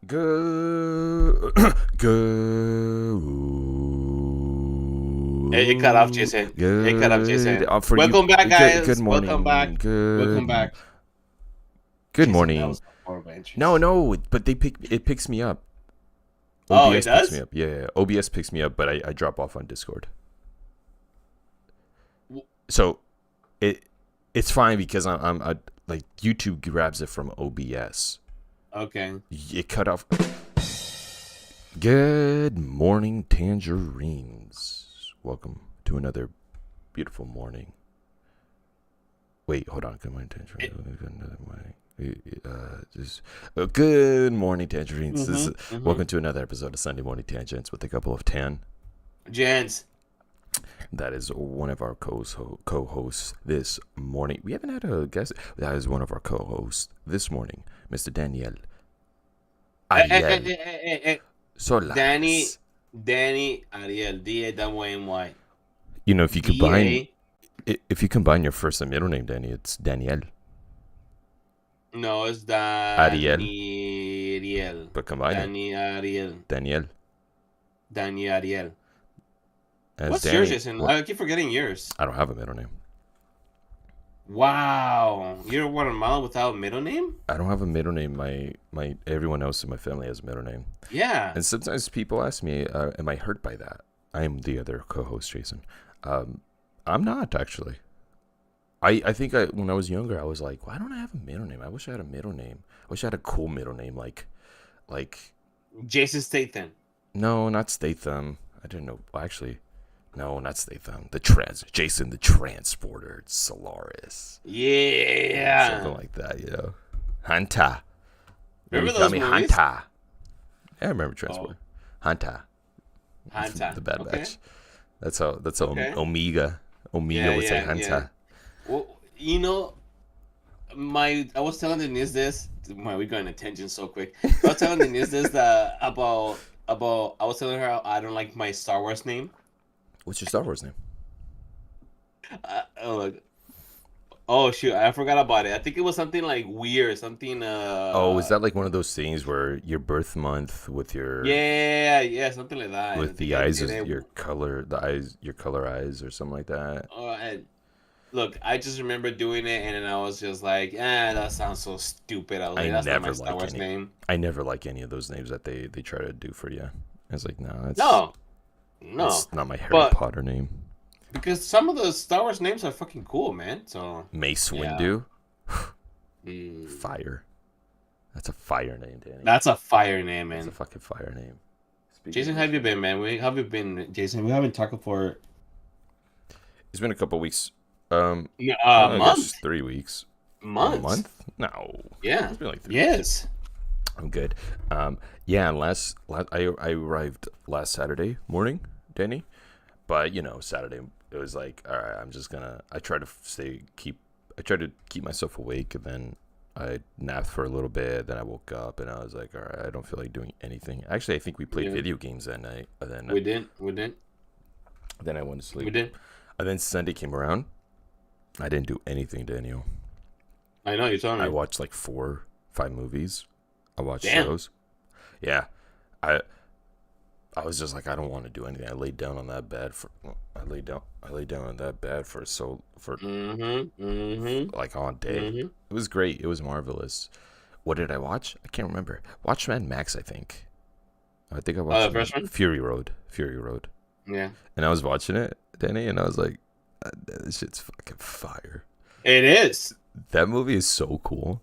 Good. Good. It cut off, Jason. It cut off, Good. Jason. For you. Welcome back, Good guys. Welcome morning. back. Welcome back. Good Jason, that morning. was a horrible entrance. No, but it picks me up. Oh, it OBS picks me does? up. Yeah. OBS picks me up, but I drop off on Discord. So it's fine because I'm like YouTube grabs it from OBS. Okay. It cut off. Good morning, tangerines. Welcome to another beautiful morning. Wait, hold on. Good morning, tangerines. Good morning, tangerines. Welcome to another episode of Sunday Morning Tangents with a couple of Tan Gents. That is one of our co-hosts this morning. We haven't had a guest. That is one of our co-hosts this morning, Mr. Daniel. Hey. Solas. Danny Ariel. D-A-W-N-Y. You know, if you combine your first and middle name, Danny, it's Daniel. No, it's Ariel. But combine it. Daniel. Ariel. What's Danny. yours, Jason? I keep forgetting yours. I don't have a middle name. Wow. You're Guatemala without a middle name? I don't have a middle name. My everyone else in my family has a middle name. Yeah. And sometimes people ask me, am I hurt by that? I am the other co-host, Jason. I'm not, actually. I think when I was younger, I was like, why don't I have a middle name? I wish I had a middle name. I wish I had a cool middle name like Jason Statham. No, not Statham. I didn't know. Actually, no, not Statham. Jason the Transporter, Solaris. Yeah. Something like that, you know. Hunter. Remember those movies? Hunter. Yeah, I remember Transporter. Hunter. The Bad Okay. Batch. That's how Okay. Omega would say Hunter. Yeah. Well, you know, I was telling Denise this. We're going to tangent so quick. I was telling Denise this about I was telling her I don't like my Star Wars name. What's your Star Wars name? Oh shoot, I forgot about it. I think it was something like weird, something. Is that like one of those things where your birth month with your something like that. with the eyes is your color eyes or something like that? Look, I just remember doing it, and then I was just like, that sounds so stupid. I was like, that's not my Star Wars name. I never like any of those names that they try to do for you. I was like, no, it's not my Harry Potter name. Because some of the Star Wars names are fucking cool, man. So Mace Windu, fire. That's a fire name, Danny. That's a fire name, man. That's a fucking fire name. Jason, how have you been, man? How have you been, Jason? We haven't talked for. It's been a couple weeks. Month? 3 weeks. Months? A month? No. Yeah. It's been like 3 yes. weeks. I'm good. I arrived last Saturday morning, Danny. But Saturday it was like, all right, I tried to keep myself awake, and then I napped for a little bit. Then I woke up and I was like, all right, I don't feel like doing anything. Actually, I think we played video games that night. And then we didn't. Then I went to sleep. We did. And then Sunday came around. I didn't do anything, Daniel. I know, you're telling me. I watched like 4-5 movies. I watched Damn. shows. Yeah. I was just like, I don't want to do anything. I laid down on that bed for like all day. Mm-hmm. It was great. It was marvelous. What did I watch? I can't remember. Watch Mad Max, I think. I watched Fury Road. Yeah. And I was watching it, Danny, and I was like, this shit's fucking fire. It is. That movie is so cool.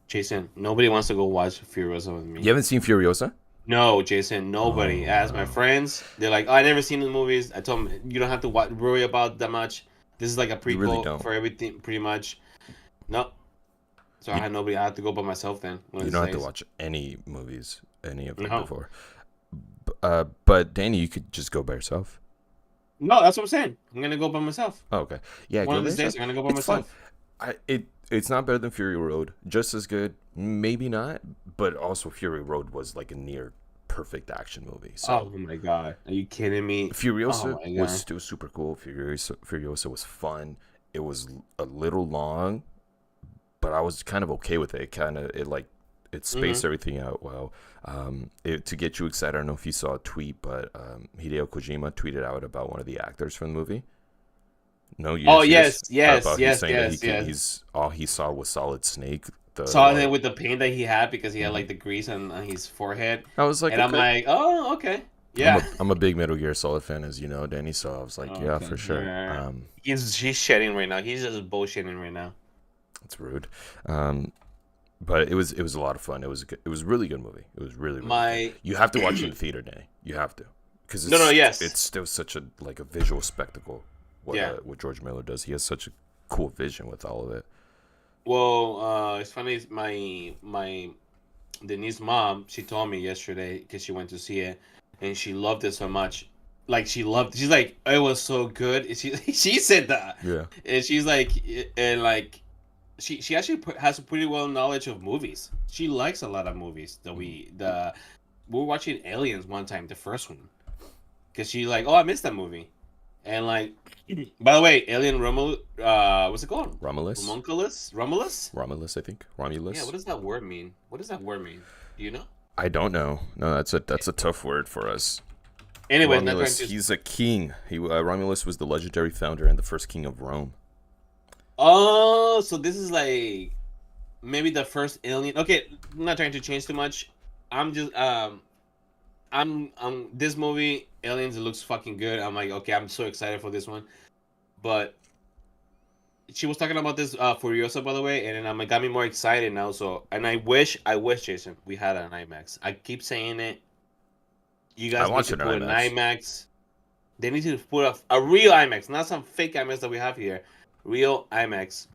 Jason, nobody wants to go watch Furiosa with me. You haven't seen Furiosa? No, Jason, nobody. As my friends, they're like, I never seen the movies. I told them, you don't have to worry about that much. This is like a prequel for everything, pretty much. No. So I had nobody. I had to go by myself then. You don't have to watch any movies, any of them before. But Danny, you could just go by yourself. No, that's what I'm saying. I'm gonna go by myself. Oh, okay. Yeah. One of these days, I'm gonna go by myself. It's not better than Fury Road. Just as good, maybe not. But also, Fury Road was like a near perfect action movie. So. Oh my god, are you kidding me? Furiosa was still super cool. Furiosa was fun. It was a little long, but I was kind of okay with it. it spaced everything out well. To get you excited, I don't know if you saw a tweet, but Hideo Kojima tweeted out about one of the actors from the movie. No, yes, about he's yes, saying that yes, yes. he's all he saw was Solid Snake. Saw it with the pain that he had because he had like the grease on his forehead. I was like, and I'm okay. like, oh, okay, yeah. I'm a big Metal Gear Solid fan, as you know, Danny. So I was like, yeah, Okay. for sure. Right. He's shedding right now. He's just bullshitting right now. It's rude. But it was a lot of fun. It was a really good movie. It was really good. You have to watch it in the theater, Danny. You have to, because it's still such a visual spectacle. What George Miller does, he has such a cool vision with all of it. Well, it's funny. My Denise's mom, she told me yesterday because she went to see it, and she loved it so much. Like she's like, it was so good. She said that. Yeah. And she's like, and like. She actually has a pretty well knowledge of movies. She likes a lot of movies. We were watching Aliens one time, the first one, because she like, oh, I missed that movie, and like, by the way, Alien what's it called? Romulus, I think. Romulus. Yeah, what does that word mean? Do you know? I don't know. No, that's a tough word for us. Anyway, Romulus, he's a king. Romulus was the legendary founder and the first king of Rome. Oh, so this is like maybe the first Alien. Okay, I'm not trying to change too much. I'm just I'm this movie Aliens. It looks fucking good. I'm like, okay, I'm so excited for this one. But she was talking about this Furiosa, by the way, and then got me more excited now. So, and I wish Jason, we had an IMAX. I keep saying it. You guys need to put an IMAX. They need to put a real IMAX, not some fake IMAX that we have here. Real IMAX,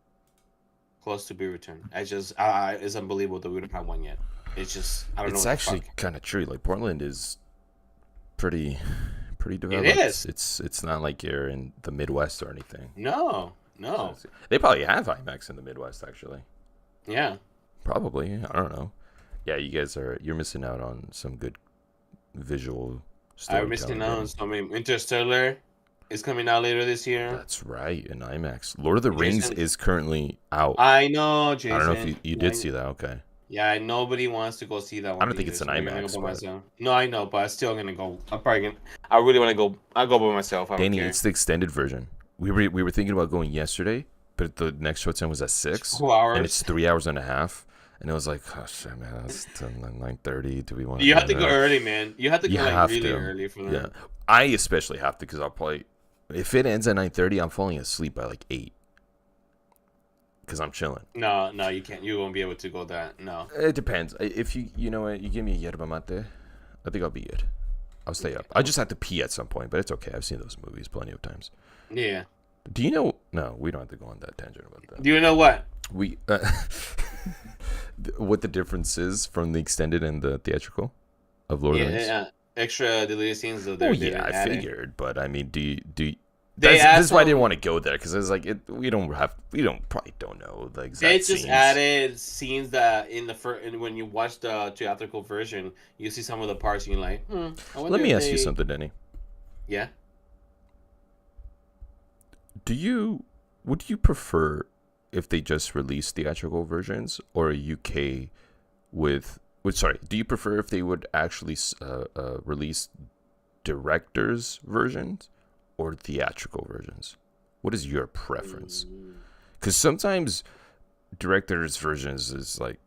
close to be returned. It's unbelievable that we don't have one yet. It's just, I don't know. It's actually kind of true. Like Portland is pretty developed. It is. It's not like you're in the Midwest or anything. No. They probably have IMAX in the Midwest, actually. Yeah. Probably. I don't know. Yeah, you're missing out on some good visual storytelling. I'm missing out on something. Interstellar is coming out later this year. That's right, in IMAX. Lord of the Rings is currently out. I know, Jason. I don't know if you did see that. Okay. Yeah, nobody wants to go see that one. I don't think it's an IMAX. No, I know, but I'm still gonna go. I really want to go. I'll go by myself. Danny, it's the extended version. We were thinking about going yesterday, but the next show time was at 6. 2 hours. And it's 3 hours and a half. And it was like, oh shit, man, that's 9:30. Do we want to? You have to go early, man. You have to go really early for that. Yeah, I especially have to, because I'll probably. If it ends at 9:30, I'm falling asleep by like 8. Because I'm chilling. No, you can't. You won't be able to go that. No. It depends. If you know what, you give me a yerba mate, I think I'll be good. I'll stay up. I just have to pee at some point, but it's okay. I've seen those movies plenty of times. Yeah. Do you know? No, we don't have to go on that tangent about that. Do you know what? What the difference is from the extended and the theatrical of Lord of the Rings? Yeah. Extra deleted scenes of their. Oh yeah, I figured, but I mean, do you this is why I didn't want to go there, because it's like we probably don't know the exact. They just added scenes that in the and when you watch the theatrical version, you see some of the parts and you're like, Let me ask you something, Denny. Yeah. Would you prefer if they just released theatrical versions, or a UK do you prefer if they would actually release director's versions or theatrical versions? What is your preference? Because sometimes director's versions is like,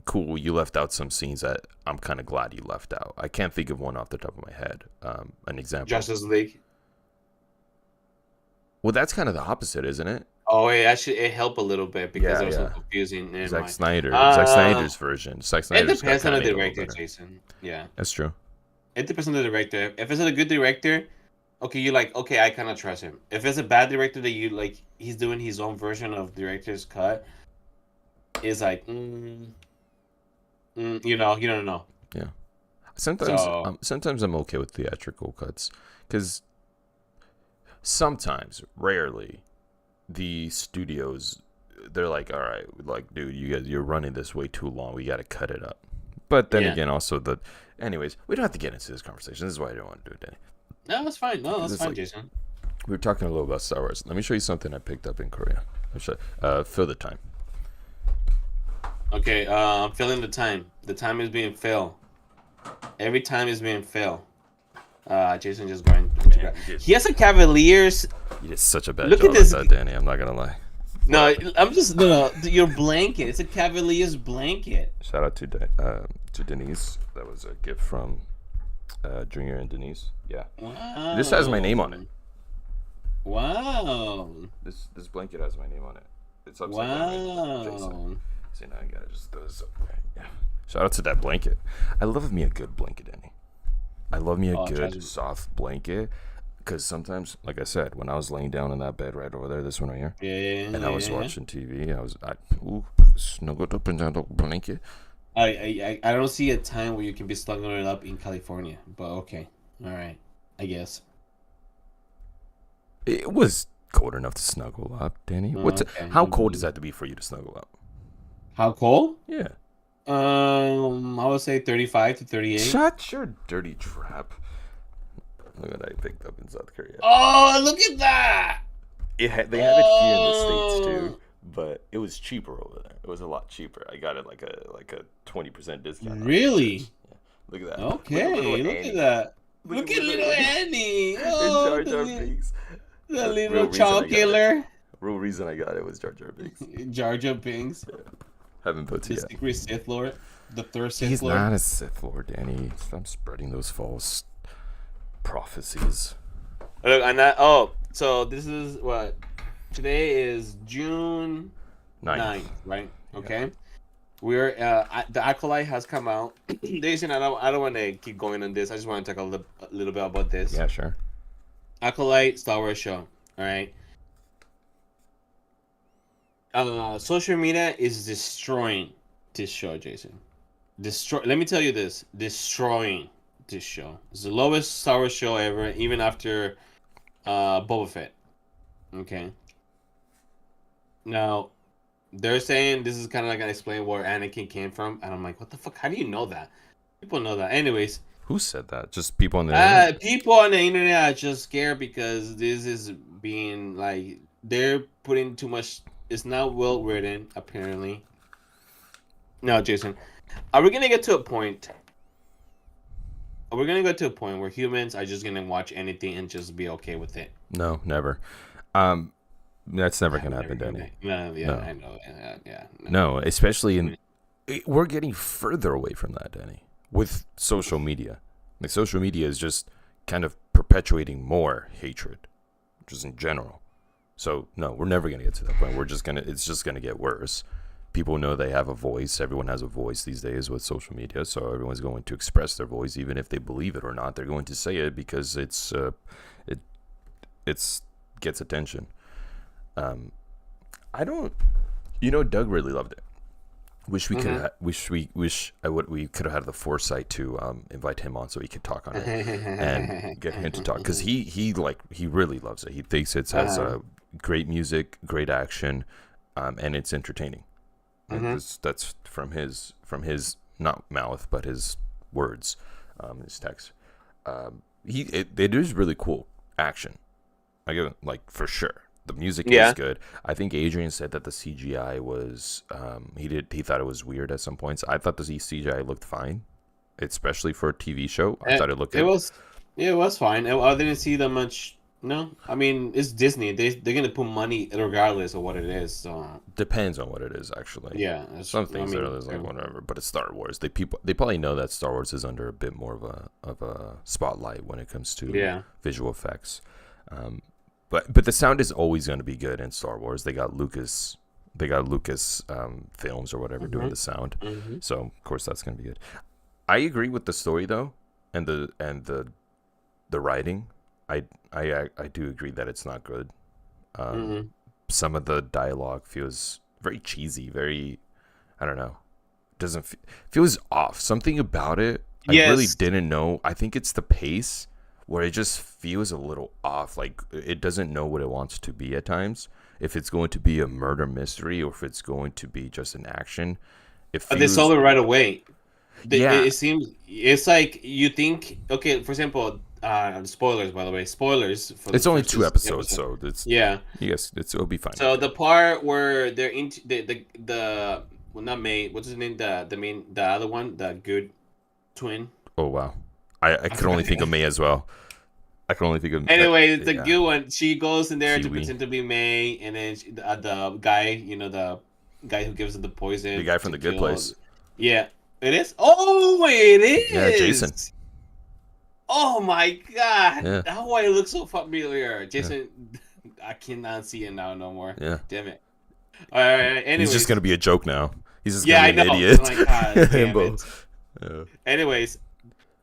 cool, you left out some scenes that I'm kind of glad you left out. I can't think of one off the top of my head. An example. Justice League. Well, that's kind of the opposite, isn't it? Oh, it helped a little bit because it was so confusing. Zack Snyder's version. It depends on the director, Jason. Yeah, that's true. It depends on the director. If it's a good director, okay, you're like, okay, I kind of trust him. If it's a bad director that you like, he's doing his own version of director's cut, it's like, you don't know. Yeah. Sometimes I'm okay with theatrical cuts, because sometimes, rarely, the studios, they're like, all right, like, dude, you're running this way too long. We got to cut it up. But then again, also anyways, we don't have to get into this conversation. This is why I don't want to do it, Danny. No, that's fine. No, that's fine, Jason. We were talking a little about Star Wars. Let me show you something I picked up in Korea. Fill the time. Okay, I'm filling the time. The time is being filled. Every time is being filled. Jason just going to grab. Man, He has a Cavaliers. you did such a bad Look at job at this. that, Danny. I'm not gonna lie. No, What? I'm just no. Your blanket. It's a Cavaliers blanket. Shout out to Denise. That was a gift from Junior and Denise. Yeah. Wow. This has my name on it. Wow. This blanket has my name on it. It's upside Wow. down. Jason. See, now I gotta just throw this up there. Yeah. Shout out to that blanket. I love me a good blanket, Danny. I love me a good soft blanket. Because sometimes, like I said, when I was laying down in that bed right over there, this one right here, and I was watching TV, I snuggled up in that blanket. I don't see a time where you can be snuggling up in California, but okay, all right, I guess. It was cold enough to snuggle up, Danny. How cold does that to be for you to snuggle up? How cold? Yeah. I would say 35 to 38. Shut your dirty trap. Look at that I picked up in South Korea. Oh, look at that! They have it here in the States too, but it was cheaper over there. It was a lot cheaper. I got it like a 20% discount. Really? Yeah. Look at that. Okay, look at that. Look at little Annie. Oh, Jar Jar Binks. The little child killer. Real reason I got it was Jar Jar Binks. Jar Jar Binks. Yeah. Haven't put the yet. secret Sith Lord. The third Sith He's Lord. not a Sith Lord, Danny. Stop spreading those false prophecies. Look, so this is what today is June 9th, right? Okay. Yeah. We're the Acolyte has come out. Jason, I don't want to keep going on this. I just want to talk a little bit about this. Yeah, sure. Acolyte Star Wars show. All right. Social media is destroying this show, Jason. Let me tell you this. Destroying this show. It's the lowest Star Wars show ever, even after Boba Fett. Okay. Now, they're saying this is kind of like gonna explain where Anakin came from, and I'm like, what the fuck? How do you know that? People know that. Anyways. Who said that? Just people on the internet? People on the internet are just scared because this is being like they're putting too much. It's not well written, apparently. Now, Jason, are we gonna get to a point? Are we gonna go to a point where humans are just gonna watch anything and just be okay with it? No, never. That's never gonna happen, Danny. No. I know. No, especially we're getting further away from that, Danny. With social media, like social media is just kind of perpetuating more hatred, just in general. So no, we're never gonna get to that point. It's just gonna get worse. People know they have a voice. Everyone has a voice these days with social media, so everyone's going to express their voice, even if they believe it or not. They're going to say it because it gets attention. Doug really loved it. We could have had the foresight to invite him on so he could talk on it and get him to talk, because he really loves it. He thinks it has great music, great action, and it's entertaining. That's from his not mouth but his words, his text. It is really cool action. I give it, like, for sure. The music is good. I think Adrian said that the CGI was he thought it was weird at some points. I thought the CGI looked fine, especially for a TV show. I thought it looked good. It was fine. I didn't see that much. No, I mean, it's Disney. They're gonna put money regardless of what it is. So depends on what it is, actually. Yeah, some things are like whatever, but it's Star Wars. They probably know that Star Wars is under a bit more of a spotlight when it comes to visual effects. But the sound is always going to be good in Star Wars. They got Lucas films or whatever doing the sound. So of course that's going to be good. I agree with the story though, and the writing. I do agree that it's not good. Some of the dialogue feels very cheesy, very, I don't know, feels off. Something about it I really didn't know. I think it's the pace, where it just feels a little off. Like, it doesn't know what it wants to be at times. If it's going to be a murder mystery or if it's going to be just an action. They solve it right away. It seems, it's like you think, okay, for example, spoilers, by the way. Spoilers. It's only 2 episodes, so it's... Yeah. Yes, it'll be fine. So the part where they're into the well, not May. What's his name? The other one, the good twin. Oh wow, I could only think of May as well. I can only think of Anyway, it's a good one. She goes in there to Kiwi. pretend to be May, and then the guy, the guy who gives her the poison. The guy from The Good Place. Yeah, it is. Oh, it is. Yeah, Jason. Oh my god! Yeah. How I look so familiar, Jason. Yeah. I cannot see it now no more. Yeah. Damn it. All right. Anyways. He's just gonna be a joke now. He's just gonna be an idiot. Oh my god, damn it. Yeah. Anyways,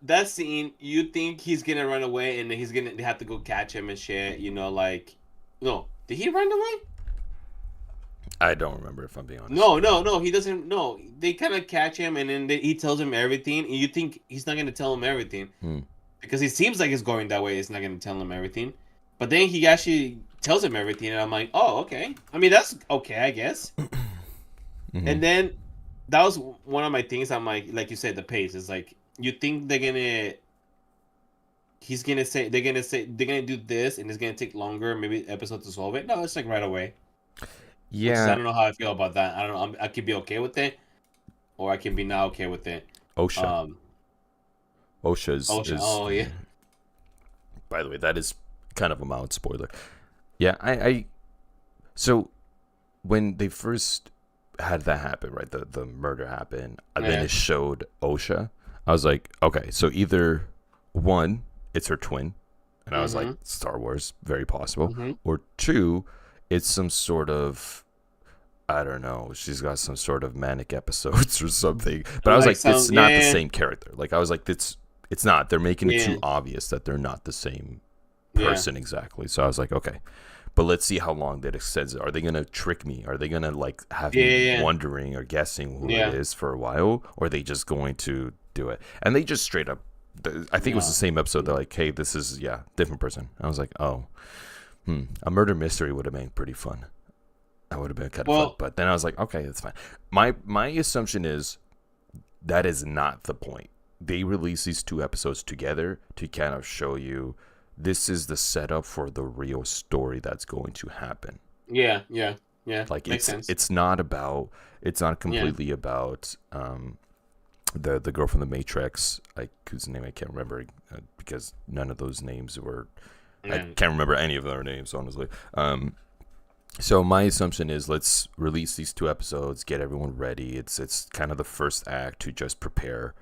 that scene, you think he's gonna run away and then they have to go catch him and shit. No, did he run away? I don't remember, if I'm being honest. No, he doesn't. No, they kind of catch him and then he tells him everything. And you think he's not gonna tell him everything because he seems like it's going that way. It's not gonna tell him everything, but then he actually tells him everything, and I'm like, oh, okay. I mean, that's okay, I guess. Mm-hmm. And then that was one of my things. I'm like you said, the pace is like, you think they're gonna do this and it's gonna take longer, maybe episode to solve it. No, it's like right away. Yeah. I don't know how I feel about that. I don't know. I could be okay with it, or I can be not okay with it. OSHA. OSHA is. Oh yeah. By the way, that is kind of a mild spoiler. Yeah, so when they first had that happen, right? The murder happened, and then it showed OSHA. I was like, okay, so either one, it's her twin, and I was like, Star Wars, very possible, or two, it's some sort of, I don't know, she's got some sort of manic episodes or something. But I was like, it's not the same character. Like I was like, it's not. They're making it too obvious that they're not the same person exactly. So I was like, okay. But let's see how long that extends. Are they gonna trick me? Are they gonna like have me wondering or guessing who it is for a while, or are they just going to do it? And they just straight up. I think it was the same episode. They're like, "Hey, this is different person." I was like, "Oh, a murder mystery would have been pretty fun. That would have been kind of fun." But then I was like, "Okay, that's fine." My assumption is that is not the point. They release these two episodes together to kind of show you. This is the setup for the real story that's going to happen. Yeah. Like makes sense. It's not completely about the girl from the Matrix, like whose name I can't remember because none of those names were. I can't remember any of their names, honestly. So my assumption is let's release these two episodes, get everyone ready. It's kind of the first act to just prepare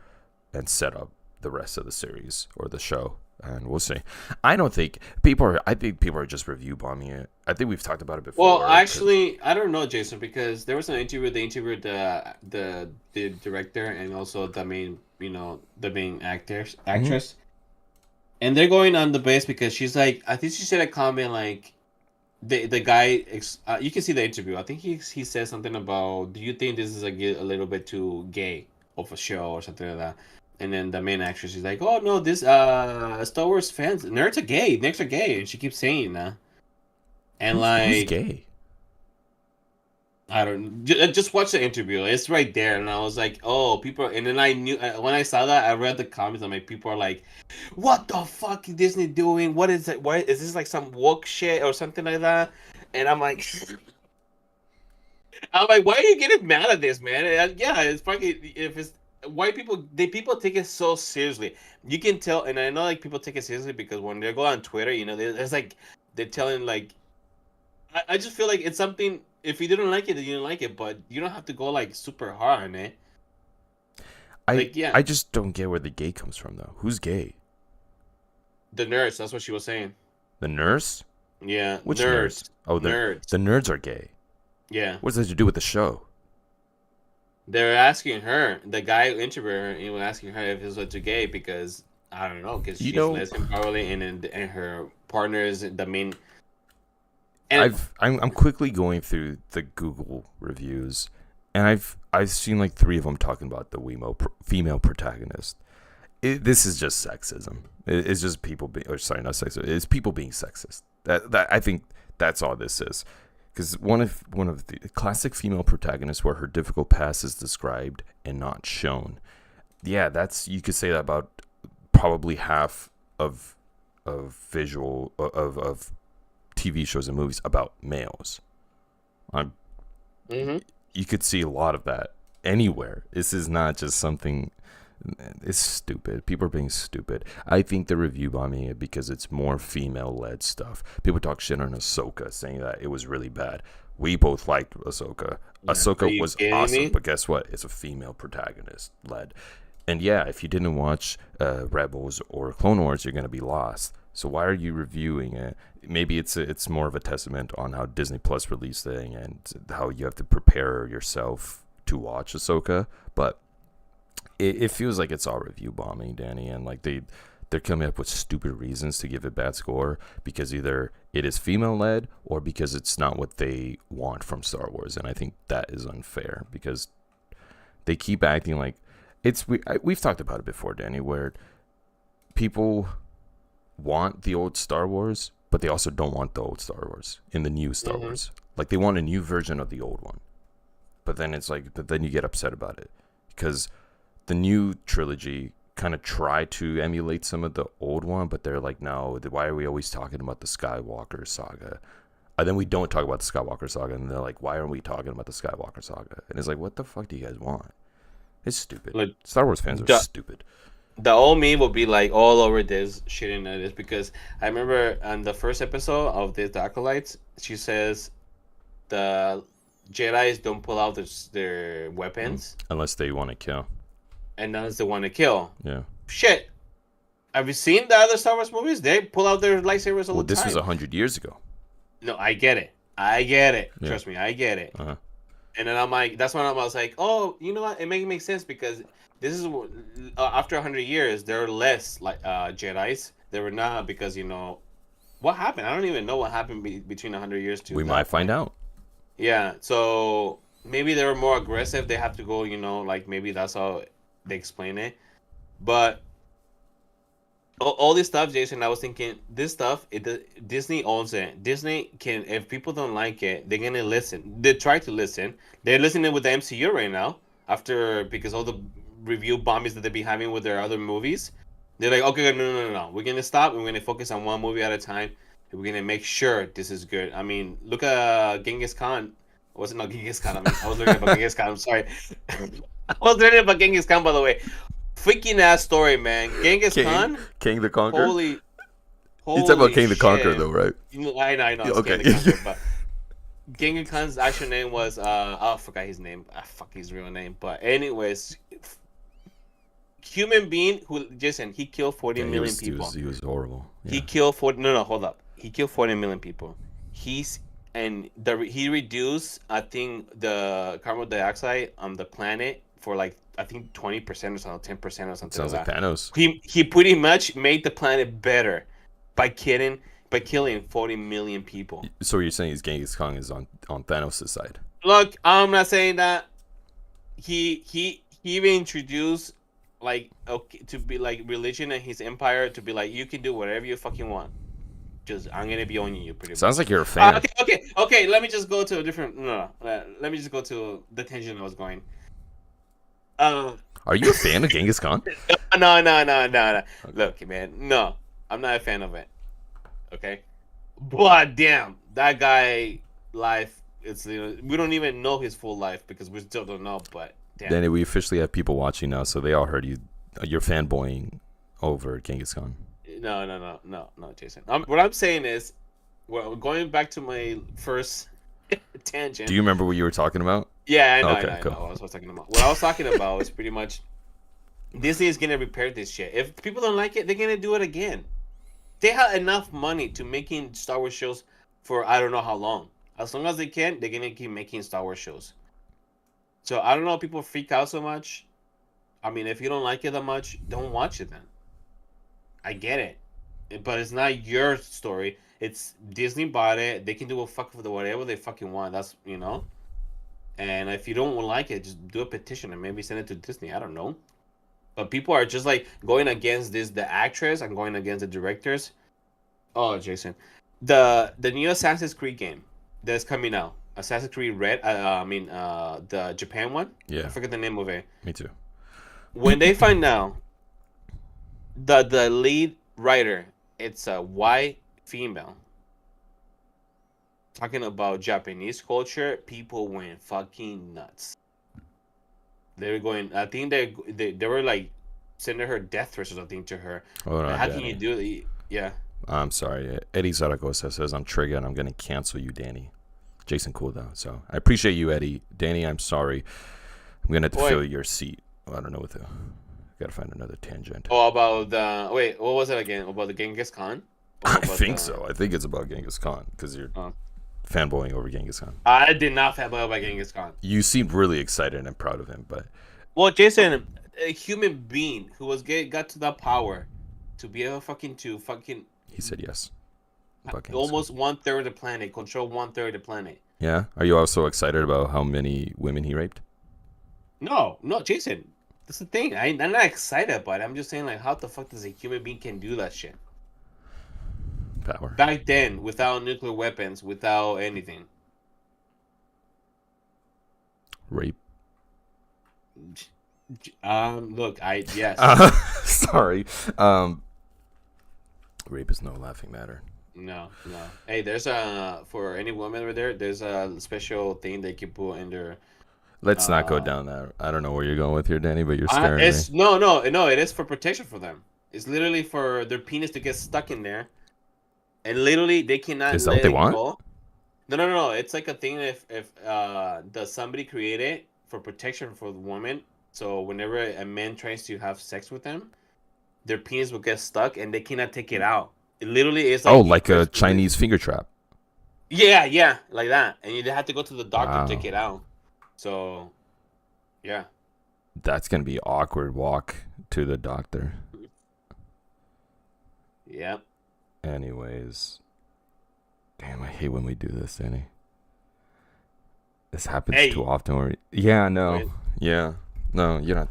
and set up the rest of the series or the show. And we'll see. I think people are just review bombing it. I think we've talked about it before. Well, actually, I don't know, Jason, because there was an interview. They interviewed the director and also the main actress, and they're going on the base because she's like, I think she said a comment like, the guy. You can see the interview. I think he said something about, do you think this is a little bit too gay of a show or something like that? And then the main actress is like, "Oh no, this Star Wars fans, nerds are gay, and she keeps saying that. And who's gay? I don't. Just watch the interview; it's right there. And I was like, "Oh, people." And then I knew when I saw that, I read the comments. I'm like, people are like, "What the fuck is Disney doing? What is it? Why is this like some woke shit or something like that?" And I'm like, why are you getting mad at this, man? And, yeah, it's fucking if it's. White people, people take it so seriously. You can tell, and I know like people take it seriously because when they go on Twitter, there's like they're telling like, I just feel like it's something. If you didn't like it, then you didn't like it, but you don't have to go like super hard on it. I just don't get where the gay comes from though. Who's gay? The nurse. That's what she was saying. The nurse? Yeah. Which nerds? Oh, nerds. The nerds are gay. Yeah. What does that have to do with the show? They're asking her, the guy who interviewed her, he was asking her if this was gay because, I don't know, because she's lesbian probably, and her partner is the main. And I'm quickly going through the Google reviews, and I've seen like 3 of them talking about the female protagonist. This is just sexism. It's just people being, or sorry, not sexism. It's people being sexist. That I think that's all this is. Because one of the classic female protagonists where her difficult past is described and not shown. Yeah, you could say that about probably half of visual of TV shows and movies about males. You could see a lot of that anywhere. This is not just something. It's stupid. People are being stupid. I think they're review bombing it because it's more female led stuff. People talk shit on Ahsoka, saying that it was really bad. We both liked Ahsoka. Yeah. Are Ahsoka you was kidding awesome, me? but guess what? It's a female protagonist led. And yeah, if you didn't watch Rebels or Clone Wars, you're gonna be lost. So why are you reviewing it? Maybe it's more of a testament on how Disney Plus released it and how you have to prepare yourself to watch Ahsoka. But it feels like it's all review bombing, Danny, and like they're coming up with stupid reasons to give it bad score because either it is female led or because it's not what they want from Star Wars, and I think that is unfair because they keep acting like we've talked about it before, Danny, where people want the old Star Wars, but they also don't want the old Star Wars in the new Star Wars. Like they want a new version of the old one, but then but then you get upset about it because the new trilogy kind of try to emulate some of the old one, but they're like, no, why are we always talking about the Skywalker saga? And then we don't talk about the Skywalker saga, and they're like, why aren't we talking about the Skywalker saga? And it's like, what the fuck do you guys want? It's stupid. Like, Star Wars fans are stupid. The old me will be like all over this shitting at this because I remember on the first episode of the Acolytes, she says the Jedi's don't pull out their weapons unless they want to kill. And unless they want to kill. Yeah. Shit. Have you seen the other Star Wars movies? They pull out their lightsabers all the time. Well, this was 100 years ago. No, I get it. Yeah. Trust me, I get it. Uh-huh. And then I'm like, that's when I was like, oh, you know what? It makes sense because this is after 100 years, there are less like Jedi's. There were not because what happened. I don't even know what happened between 100 years to. We might find out. Yeah, so maybe they were more aggressive. They have to go, like maybe that's how they explain it. But all this stuff, Jason, I was thinking this stuff. Disney owns it. Disney can, if people don't like it, they're gonna listen. They try to listen. They're listening with the MCU right now because all the review bombings that they be having with their other movies. They're like, okay, no. We're gonna stop. We're gonna focus on one movie at a time. We're gonna make sure this is good. I mean, look at Genghis Khan. Was it not Genghis Khan? I was learning about Genghis Khan. I'm sorry. I was learning about Genghis Khan, by the way. Freaking ass story, man. Genghis Khan? King the Conqueror? Holy you talking about King the Conqueror, though, right? I know. Okay. King the Conqueror, but Genghis Khan's actual name was, I forgot his name. Fuck his real name. But anyways, human being who, Jason, he killed 40 million people. He was horrible. Yeah. He killed 40, no, hold up. He killed 40 million people. He reduced, I think, the carbon dioxide on the planet for like, I think 20% or something, 10% or something. Sounds like Thanos. He pretty much made the planet better by killing 40 million people. So what you're saying is Genghis Khan is on Thanos' side? Look, I'm not saying that. He even introduced to be like religion and his empire to be like, you can do whatever you fucking want. Just I'm gonna be owning you pretty much. Sounds like you're a fan. Okay. Let me just go to a different. No. Let me just go to the tangent I was going. Are you a fan of Genghis Khan? No. Okay. Look, man. No, I'm not a fan of it. Okay, but damn, that guy life. It's we don't even know his full life because we still don't know. But damn. Danny, we officially have people watching now, so they all heard you. You're fanboying over Genghis Khan. No, Jason. What I'm saying is, well, going back to my first tangent. Do you remember what you were talking about? Yeah, I know. I know what I was talking about. What I was talking about is pretty much Disney is gonna repair this shit. If people don't like it, they're gonna do it again. They have enough money to making Star Wars shows for I don't know how long. As long as they can, they're gonna keep making Star Wars shows. So I don't know. People freak out so much. I mean, if you don't like it that much, don't watch it then. I get it, but it's not your story. It's Disney bought it. They can do whatever they fucking want. That's And if you don't like it, just do a petition and maybe send it to Disney. I don't know. But people are just like going against the actress and going against the directors. Oh, Jason, the new Assassin's Creed game that's coming out, Assassin's Creed Red. The Japan one. Yeah, I forget the name of it. Me too. When they find out the lead writer, it's a white female. Talking about Japanese culture, people went fucking nuts. They were going. I think they were like sending her death threats or something to her. Hold Like, on, how can you Danny. do it? Yeah. I'm sorry. Eddie Zaragoza says I'm triggered and I'm going to cancel you, Danny. Jason cool though. So I appreciate you, Eddie. Danny, I'm sorry. I'm going to have to fill your seat. Well, I don't know what the... Got to find another tangent. Oh, about the... Wait, what was it again? About the Genghis Khan? I think so. I think it's about Genghis Khan because you're fanboying over Genghis Khan. I did not fanboy over Genghis Khan. You seemed really excited and proud of him, but... Well, Jason, a human being who got to that power to be able to fucking... He said yes. Almost 1/3 of the planet, control 1/3 of the planet. Yeah? Are you also excited about how many women he raped? No, Jason. That's the thing. I'm not excited about it. I'm just saying, like, how the fuck does a human being can do that shit? Power. Back then, without nuclear weapons, without anything. Rape. Look, yes. Sorry. Rape is no laughing matter. No. Hey, there's for any woman over there, there's a special thing they can put in their... Let's not go down that. I don't know where you're going with here, Danny, but you're scaring me. No. It is for protection for them. It's literally for their penis to get stuck in there, and literally they cannot. Is that what they want? Go. No. It's like a thing if does somebody create it for protection for the woman. So whenever a man tries to have sex with them, their penis will get stuck and they cannot take it out. It literally is like like a Chinese finger trap. Yeah, like that, and you have to go to the doctor to take it out. So, yeah. That's going to be awkward walk to the doctor. Yep. Anyways. Damn, I hate when we do this, Danny. This happens too often. Yeah, no. Wait. Yeah. No, you're not.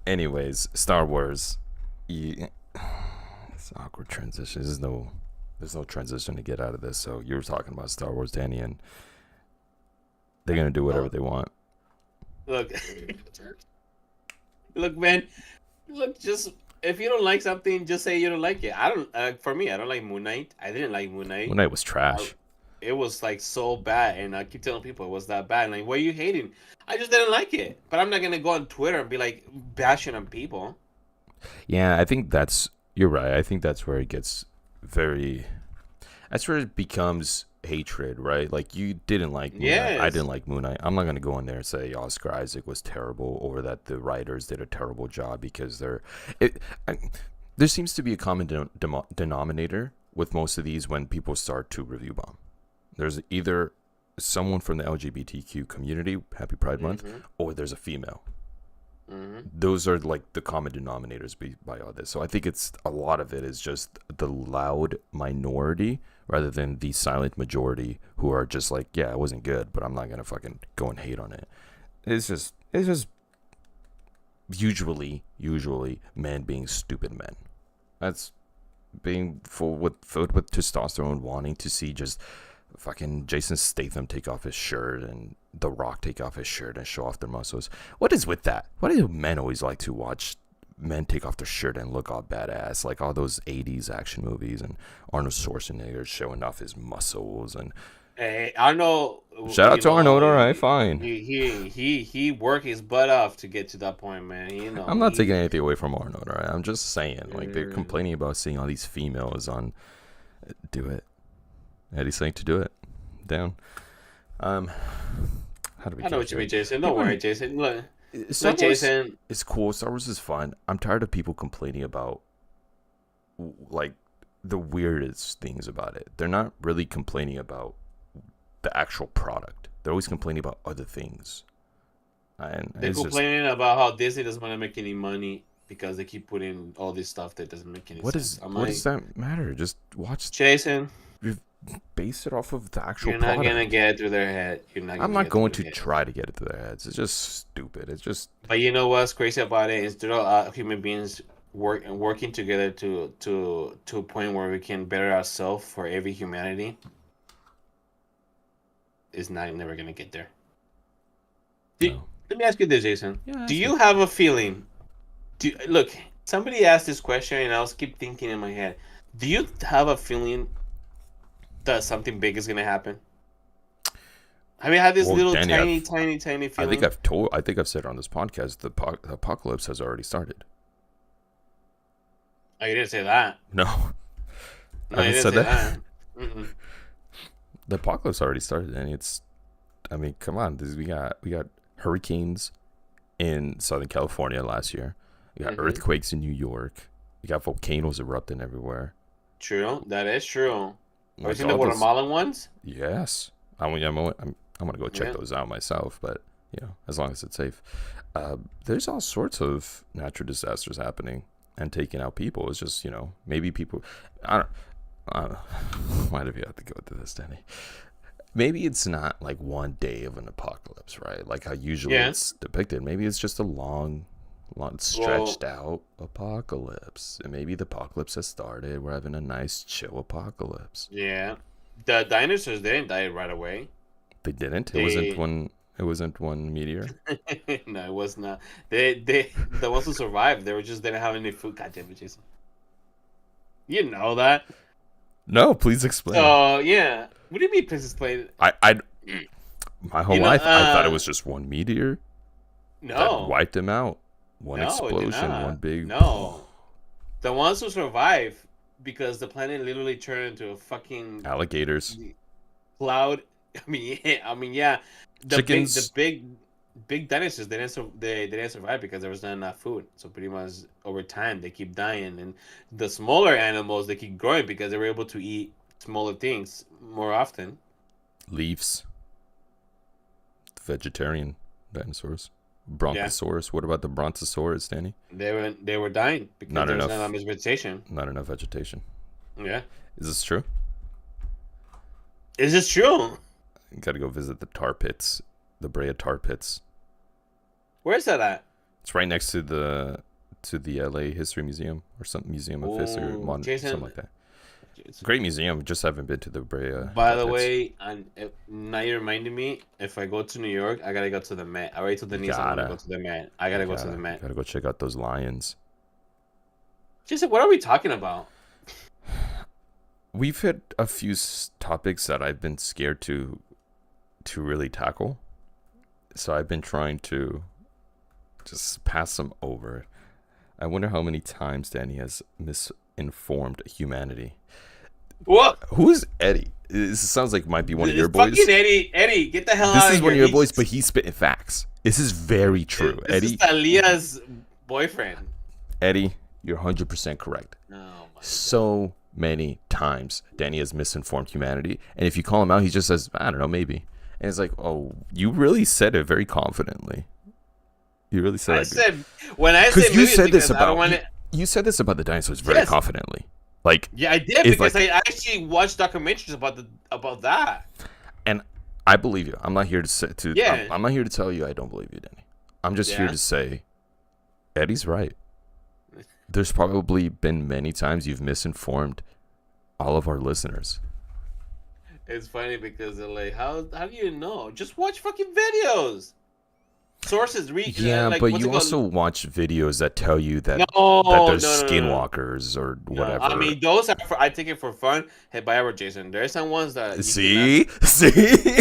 Anyways, Star Wars. It's awkward transition. There's no transition to get out of this. So you were talking about Star Wars, Danny, and they're gonna do whatever they want. Look, man. Look, just if you don't like something, just say you don't like it. I don't. For me, I don't like Moon Knight. I didn't like Moon Knight. Moon Knight was trash. It was like so bad, and I keep telling people it was that bad. Like, what are you hating? I just didn't like it. But I'm not gonna go on Twitter and be like bashing on people. Yeah, I think you're right. I think that's where it gets that's where it becomes hatred, right? Like, you didn't like Moon Knight. I didn't like Moon Knight. I'm not going to go in there and say Oscar Isaac was terrible or that the writers did a terrible job because there seems to be a common denominator with most of these when people start to review bomb. There's either someone from the LGBTQ community, Happy Pride Month, or there's a female. Those are like the common denominators by all this. So I think a lot of it is just the loud minority rather than the silent majority who are just like, yeah, it wasn't good, but I'm not gonna fucking go and hate on it. It's just usually men being stupid men. That's being full with testosterone, wanting to see just fucking Jason Statham take off his shirt and The Rock take off his shirt and show off their muscles. What is with that? Why do men always like to watch men take off their shirt and look all badass, like all those 80s action movies and Arnold Schwarzenegger showing off his muscles? And hey, Arnold, shout out to Arnold. All right, fine. He worked his butt off to get to that point, man. I'm not taking anything away from Arnold. All right, I'm just saying, like, they're complaining about seeing all these females on. Do it. Eddie's saying to do it. Down. How do we? I know what you mean, Jason. Don't worry, Jason. Look, Star Wars Jason. It's cool. Star Wars is fun. I'm tired of people complaining about like the weirdest things about it. They're not really complaining about the actual product. They're always complaining about other things. And they're complaining about how Disney doesn't want to make any money because they keep putting all this stuff that doesn't make any sense. What does that matter? Just watch. Jason. Base it off of the actual product. You're not gonna get it through their head. I'm not going to try to get it through their heads. It's just stupid. It's just. But you know what's crazy about it? Instead of human beings working together to a point where we can better ourselves for every humanity, is never gonna get there. Let me ask you this, Jason. Yeah, do you have a feeling? Look, somebody asked this question, and I was keep thinking in my head. Do you have a feeling that something big is gonna happen? Have you had this Well, little Danny, tiny I feeling? I think I've said on this podcast the apocalypse has already started. Oh, you didn't say that. No, I No, you haven't didn't said say that. that. Mm-mm. The apocalypse already started, and it's. I mean, come on. We got hurricanes in Southern California last year. We got earthquakes in New York. We got volcanoes erupting everywhere. True, that is true. Have you Like seen the all those. Guatemalan ones? Yes, I'm gonna go check Yeah. those out myself. But as long as it's safe. There's all sorts of natural disasters happening and taking out people. It's just maybe people. I don't. Why do we have to go into this, Danny? Maybe it's not like one day of an apocalypse, right? Like how usually it's depicted. Maybe it's just a long stretched out apocalypse. And maybe the apocalypse has started. We're having a nice chill apocalypse. Yeah. The dinosaurs didn't die right away. They didn't. It wasn't one meteor. No, it was not. The ones who survived, they didn't have any food. God damn it, Jason. You know that. No, please explain. Oh yeah. What do you mean, please explain? My whole life I thought it was just one meteor. No. That wiped them out. One explosion, one big. No. The ones who survived because the planet literally turned into a fucking alligators. Cloud. Yeah. Chickens. The big dinosaurs they didn't survive because there was not enough food. So pretty much over time they keep dying, and the smaller animals they keep growing because they were able to eat smaller things more often. Leaves. Vegetarian dinosaurs. Brontosaurus. Yeah. What about the Brontosaurus, Danny? They were dying because there was not enough vegetation. Not enough vegetation. Yeah. Is this true? Is this true? You gotta go visit the tar pits, the Brea tar pits. Where's that at? It's right next to the LA History Museum or some museum of history, something like that. Great museum. Just haven't been to the Brea. By the way, now you reminded me. If I go to New York, I gotta go to the Met. I already told Denise I gotta go to the Met. I gotta go to the Met. Gotta go check out those lions. Jason, what are we talking about? We've hit a few topics that I've been scared to really tackle. So I've been trying to just pass them over. I wonder how many times Danny has misinformed humanity. What? Who is Eddie? This sounds like might be one of your boys. Fucking Eddie, get the hell out of here. This is one of your boys, but he's spitting facts. This is very true. This is Talia's boyfriend. Eddie, you're 100% correct. So many times Danny has misinformed humanity, and if you call him out, he just says, I don't know, maybe. And it's like, oh, you really said it very confidently. You really said when I said you said this about you said this about the dinosaurs very confidently. Like, yeah, I did because I actually watched documentaries about that. And I believe you. I'm not here to say I'm not here to tell you I don't believe you, Danny. I'm just here to say Eddie's right. There's probably been many times you've misinformed all of our listeners. It's funny because they're like, how do you know? Just watch fucking videos. Sources read. Yeah, but you also watch videos that tell you that there's skinwalkers or whatever. I mean, those are I take it for fun. Hey, by ever, Jason, there's some ones that see.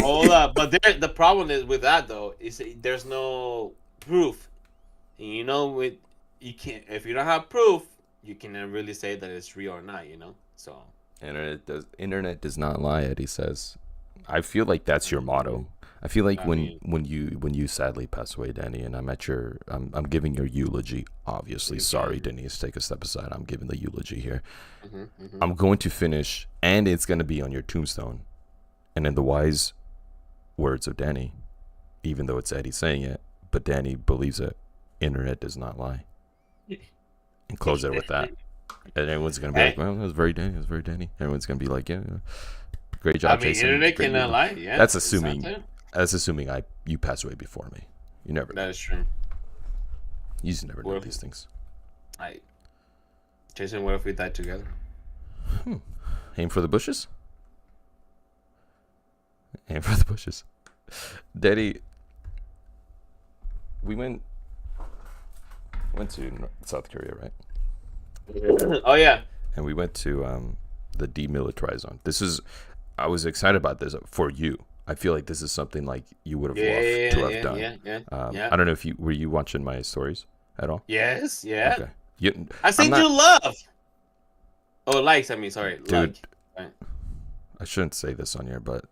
Hold up, but the problem is with that though is there's no proof. And you can't if you don't have proof, you cannot really say that it's real or not. So internet does not lie. Eddie says. I feel like that's your motto. I feel like when you sadly pass away, Danny, and I'm giving your eulogy. Obviously, sorry, Denise, take a step aside. I'm giving the eulogy here. I'm going to finish, and it's going to be on your tombstone. And in the wise words of Danny, even though it's Eddie saying it, but Danny believes it. Internet does not lie. And close it with that. And everyone's going to be like, well, that was very Danny. It was very Danny. Everyone's going to be like, yeah. Great job, Jason. Internet cannot lie. Yeah, that's assuming you pass away before me. You never know. That is true. You just never know these things. Jason, what if we died together? Aim for the bushes? Aim for the bushes. Daddy, we went to South Korea, right? Oh, yeah. And we went to the demilitarized zone. I was excited about this for you. I feel like this is something like you would have Yeah, loved yeah, to have yeah, done. yeah, yeah, yeah. I don't know if you were you watching my stories at all. Yes, yeah. Okay, you, I I'm sent not, you love. Oh, likes. I mean, sorry, dude. like. Right. I shouldn't say this on here, but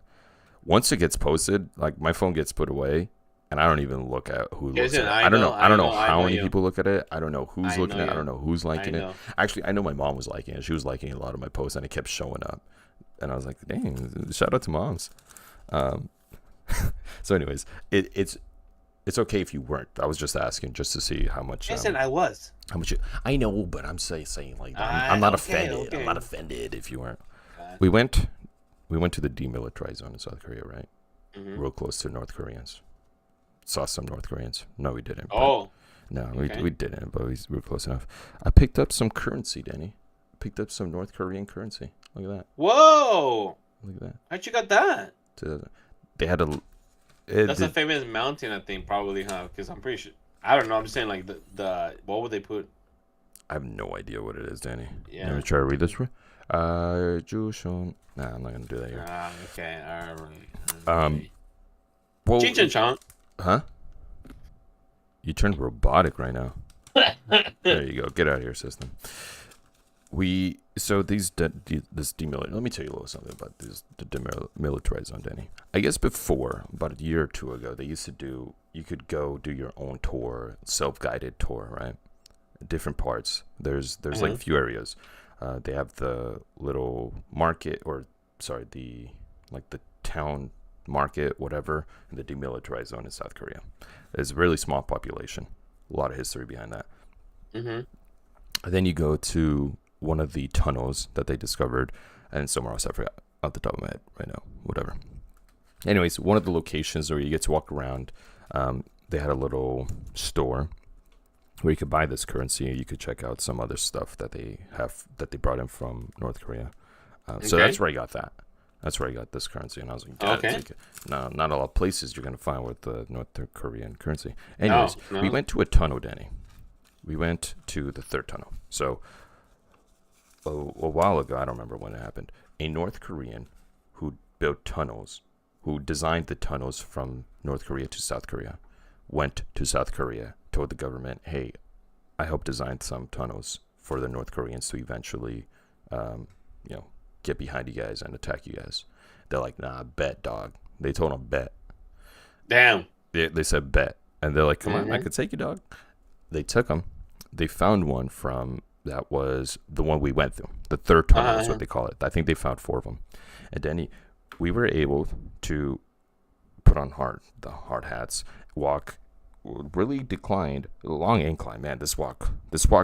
once it gets posted, like my phone gets put away, and I don't even look at who looks Listen, at it. I I don't know, know. I I don't know know, I how know many you. people look at it. I don't know who's I know looking at it. I you. don't know who's I liking it. know. Actually, I know my mom was liking it. She was liking a lot of my posts, and it kept showing up. And I was like, dang, shout out to moms. Um, so, anyways, it's okay if you weren't. I was just asking just to see how much. Listen, I was. How much? I know, but I'm saying like I'm not Okay, offended. I'm okay. not offended if you weren't. God. We went to the demilitarized zone in South Korea, right? Mm-hmm. Real close to North Koreans. Saw some North Koreans. No, we didn't. Oh, No, okay. we didn't, but we were close enough. I picked up some currency, Danny. Picked up some North Korean currency. Look at that. Whoa! Look at that. How'd you got that? They had a. That's a famous mountain, I think, probably, huh? Because I'm pretty sure. I don't know. I'm just saying, like the what would they put? I have no idea what it is, Danny. Yeah. Let me try to read this. Jushon. Nah, I'm not gonna do that here. Okay. All right. Well, Cheech and Chong. huh? You turned robotic right now. There you go. Get out of here, system. This demilitarized. Let me tell you a little something about this the demilitarized zone, Danny. I guess before about a year or two ago, they used to do. You could go do your own tour, self-guided tour, right? Different parts. There's like a few areas. They have the little market, or sorry, the town market, whatever, in the demilitarized zone in South Korea. There's a really small population. A lot of history behind that. Mm-hmm. And then you go to one of the tunnels that they discovered, and somewhere else I forgot off the top of my head right now. Whatever. Anyways, one of the locations where you get to walk around, they had a little store where you could buy this currency. You could check out some other stuff that they brought in from North Korea. So that's where I got that. That's where I got this currency, and I was like, gotta take it. No, not a lot of places you're gonna find with the North Korean currency. Anyways, we went to a tunnel, Danny. We went to the third tunnel. So a while ago, I don't remember when it happened, a North Korean who built tunnels, who designed the tunnels from North Korea to South Korea, went to South Korea, told the government, hey, I helped design some tunnels for the North Koreans to eventually, get behind you guys and attack you guys. They're like, nah, bet, dog. They told him, bet. Damn. They said, bet. And they're like, come on, I could take you, dog. They took them. They found one that was the one we went through. The third tunnel is what they call it. I think they found 4 of them. And Danny, we were able to put on the hard hats, walk, really declined, long incline. Man, this walk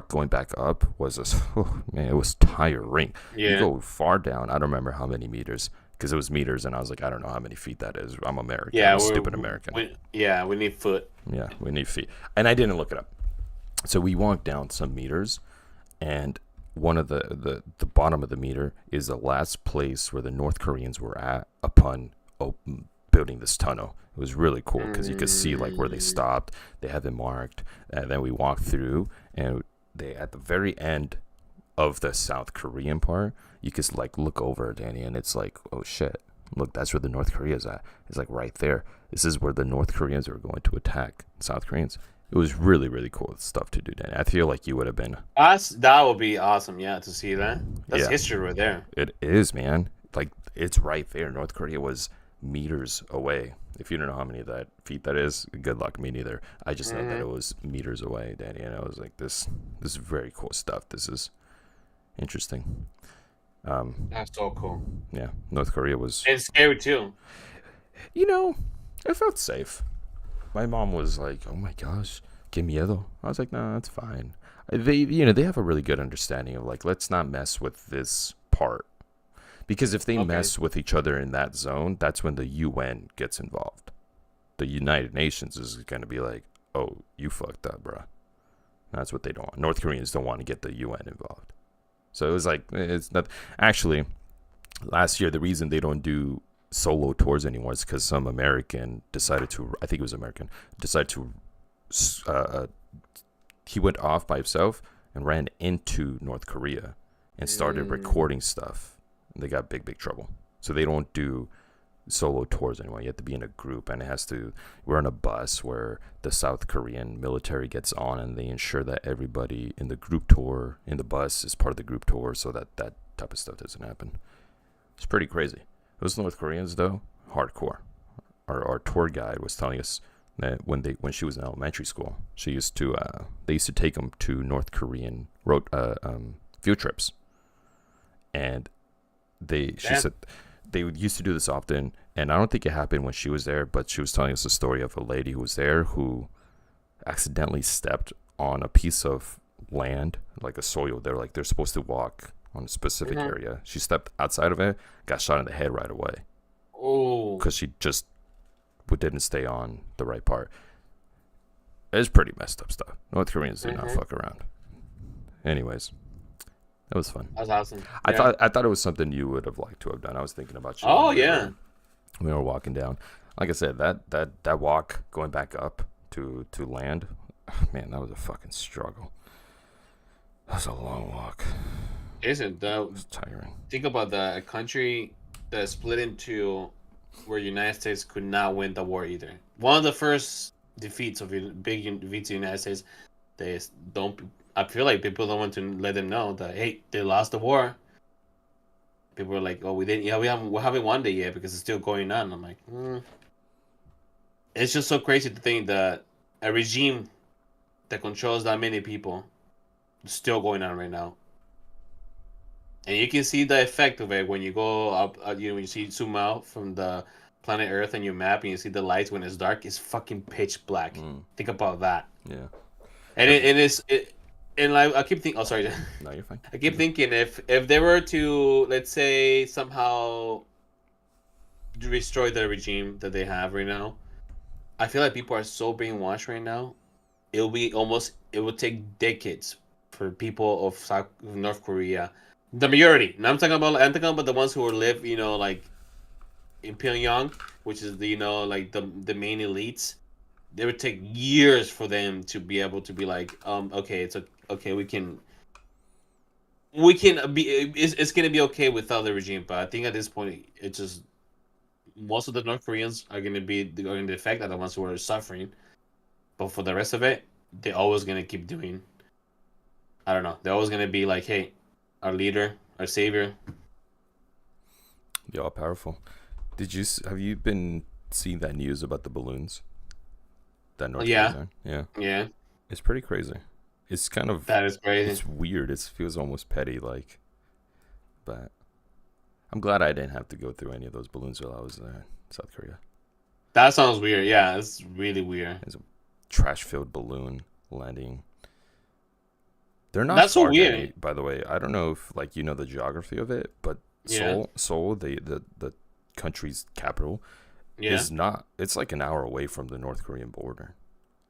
going back up was it was tiring. Yeah. You go far down. I don't remember how many meters, because it was meters, and I was like, I don't know how many feet that is. I'm American. Yeah, I'm a stupid American. We need foot. Yeah, we need feet. And I didn't look it up. So we walked down some meters, and one of the bottom of the meter is the last place where the North Koreans were at upon building this tunnel. It was really cool because you could see like where they stopped. They have it marked, and then we walked through, and they at the very end of the South Korean part, you could like look over, Danny, and it's like, oh shit, look, that's where the North Korea's at. It's like right there. This is where the North Koreans are going to attack South Koreans. It was really, really cool stuff to do, Danny. I feel like you would have been. That would be awesome, yeah, to see that. That's history right there. It is, man. Like, it's right there. North Korea was meters away. If you don't know how many feet that is, good luck. Me neither. I just know that it was meters away, Danny. And I was like, this is very cool stuff. This is interesting. That's so cool. Yeah, North Korea was. And scary too. I felt safe. My mom was like, "Oh my gosh, que miedo." I was like, "No, that's fine." They have a really good understanding of like, let's not mess with this part, because if they mess with each other in that zone, that's when the UN gets involved. The United Nations is going to be like, "Oh, you fucked up, bro." That's what they don't want. North Koreans don't want to get the UN involved. So it was like, it's not actually. Last year, the reason they don't do solo tours anymore is because some American decided to. I think it was American decided to. He went off by himself and ran into North Korea and started recording stuff. And they got big trouble. So they don't do solo tours anymore. You have to be in a group, and we're on a bus where the South Korean military gets on, and they ensure that everybody in the group tour in the bus is part of the group tour, so that that type of stuff doesn't happen. It's pretty crazy. Those North Koreans though, hardcore. Our tour guide was telling us that when she was in elementary school, they used to take them to North Korean road field trips, and she said they would used to do this often, and I don't think it happened when she was there, but she was telling us a story of a lady who was there who accidentally stepped on a piece of land, like a soil. They're supposed to walk on a specific area. She stepped outside of it, got shot in the head right away. Oh, because she just didn't stay on the right part. It's pretty messed up stuff. North Koreans do not fuck around. Anyways, that was fun. That's awesome. I thought it was something you would have liked to have done. I was thinking about you. Oh yeah. We were walking down. Like I said, that walk going back up to land, man, that was a fucking struggle. That was a long walk. Isn't that? It was tiring. Think about the country that split into where the United States could not win the war either. One of the first defeats of big defeats of the United States. They don't. I feel like people don't want to let them know that hey, they lost the war. People are like, oh, we didn't. Yeah, we haven't won it yet because it's still going on. I'm like, It's just so crazy to think that a regime that controls that many people is still going on right now. And you can see the effect of it when you go up, when you see zoom out from the planet Earth and your map, and you see the lights when it's dark. It's fucking pitch black. Think about that. Yeah. And and like I keep thinking. Oh, sorry. No, you're fine. I keep thinking if they were to, let's say, somehow destroy the regime that they have right now, I feel like people are so brainwashed right now. It would take decades for people of North Korea. The majority. And I'm talking about the ones who live, like in Pyongyang, which is like the main elites. It would take years for them to be able to be like, okay, okay, we can be, it's gonna be okay without the regime. But I think at this point, it's just most of the North Koreans are gonna be going to affect are the ones who are suffering. But for the rest of it, they're always gonna keep doing. I don't know. They're always gonna be like, hey, our leader, our savior. You're all powerful. Have you been seeing that news about the balloons? That North Korea? Yeah. It's pretty crazy. It's kind of that is crazy. It's weird. It feels almost petty, but I'm glad I didn't have to go through any of those balloons while I was there in South Korea. That sounds weird. Yeah, it's really weird. It's a trash-filled balloon landing. They're not. That's so weird. By the way, I don't know if the geography of it, but Seoul, the country's capital, is not. It's like an hour away from the North Korean border.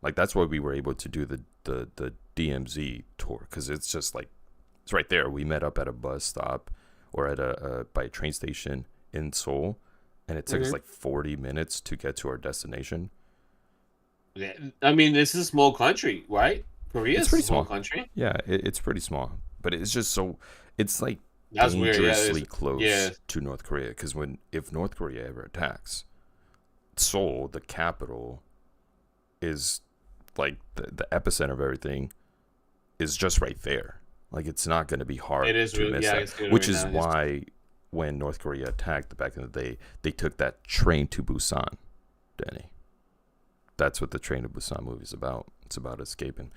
Like that's why we were able to do the DMZ tour, because it's just like it's right there. We met up at a bus stop or at by a train station in Seoul, and it took us like 40 minutes to get to our destination. Yeah, I mean, this is a small country, right? Korea is a small country. Yeah, it's pretty small, but it's just so it's like that's dangerously close to North Korea, because if North Korea ever attacks, Seoul, the capital, is like the epicenter of everything, is just right there. Like it's not going to be hard to miss that. Which is why when North Korea attacked back in the day, they took that train to Busan, Danny. That's what the Train to Busan movie is about. It's about escaping.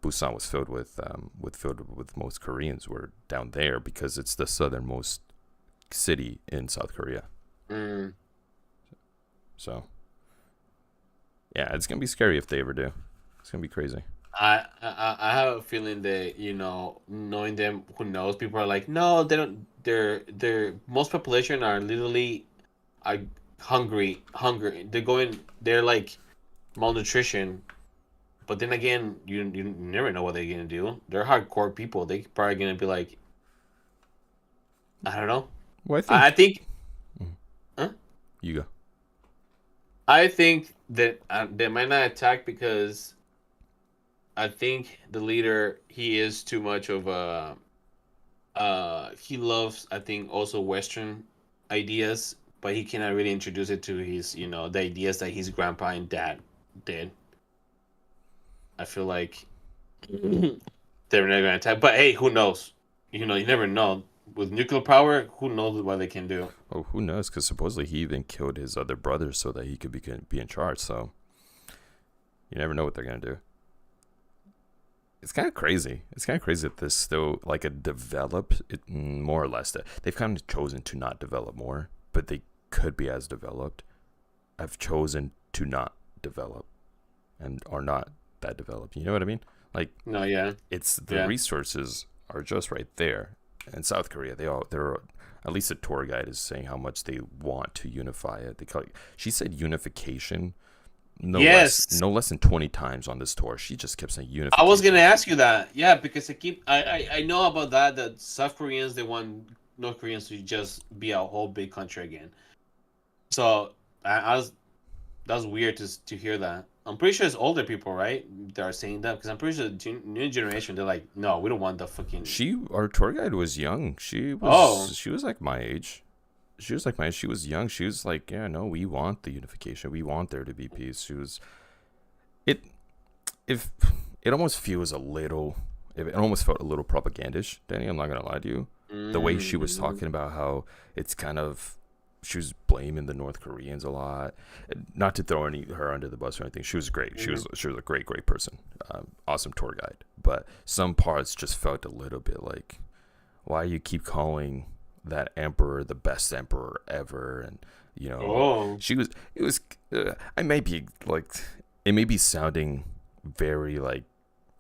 Busan was filled with most Koreans were down there because it's the southernmost city in South Korea. So, yeah, it's gonna be scary if they ever do. It's gonna be crazy. I have a feeling that knowing them, who knows, people are like, no, they don't. Their most population are literally hungry. They're like malnutrition. But then again, you never know what they're gonna do. They're hardcore people. They probably gonna be like, I don't know. Well, I think. Huh? You go. I think that they might not attack because I think the leader, he is too much of a. He loves, I think, also Western ideas, but he cannot really introduce it to his, the ideas that his grandpa and dad did. I feel like they're not gonna attack. But hey, who knows? You never know. With nuclear power, who knows what they can do? Oh, who knows? Because supposedly he even killed his other brother so that he could be in charge. So you never know what they're gonna do. It's kind of crazy. It's kind of crazy that this still like a developed, more or less. That they've kind of chosen to not develop more, but they could be as developed. I've chosen to not develop, and are not that developed. You know what I mean? Like, no, yeah, it's the resources are just right there. In South Korea, they're at least the tour guide is saying how much they want to unify it. They call it, she said unification no less than 20 times on this tour. She just kept saying unification. I was gonna ask you that, yeah, because I know about that South Koreans, they want North Koreans to just be a whole big country again. So that's weird to hear that. I'm pretty sure it's older people, right, that are saying that, because I'm pretty sure the new generation, they're like, no, we don't want the fucking. Our tour guide was young. She was like my age. She was young. She was like, yeah, no, we want the unification. We want there to be peace. It almost feels it almost felt a little propagandish, Danny. I'm not going to lie to you. The way she was talking about how it's kind of, she was blaming the North Koreans a lot. Not to throw her under the bus or anything. She was great. She was a great person. Awesome tour guide. But some parts just felt a little bit like, why you keep calling that emperor the best emperor ever? And I may be like, it may be sounding very like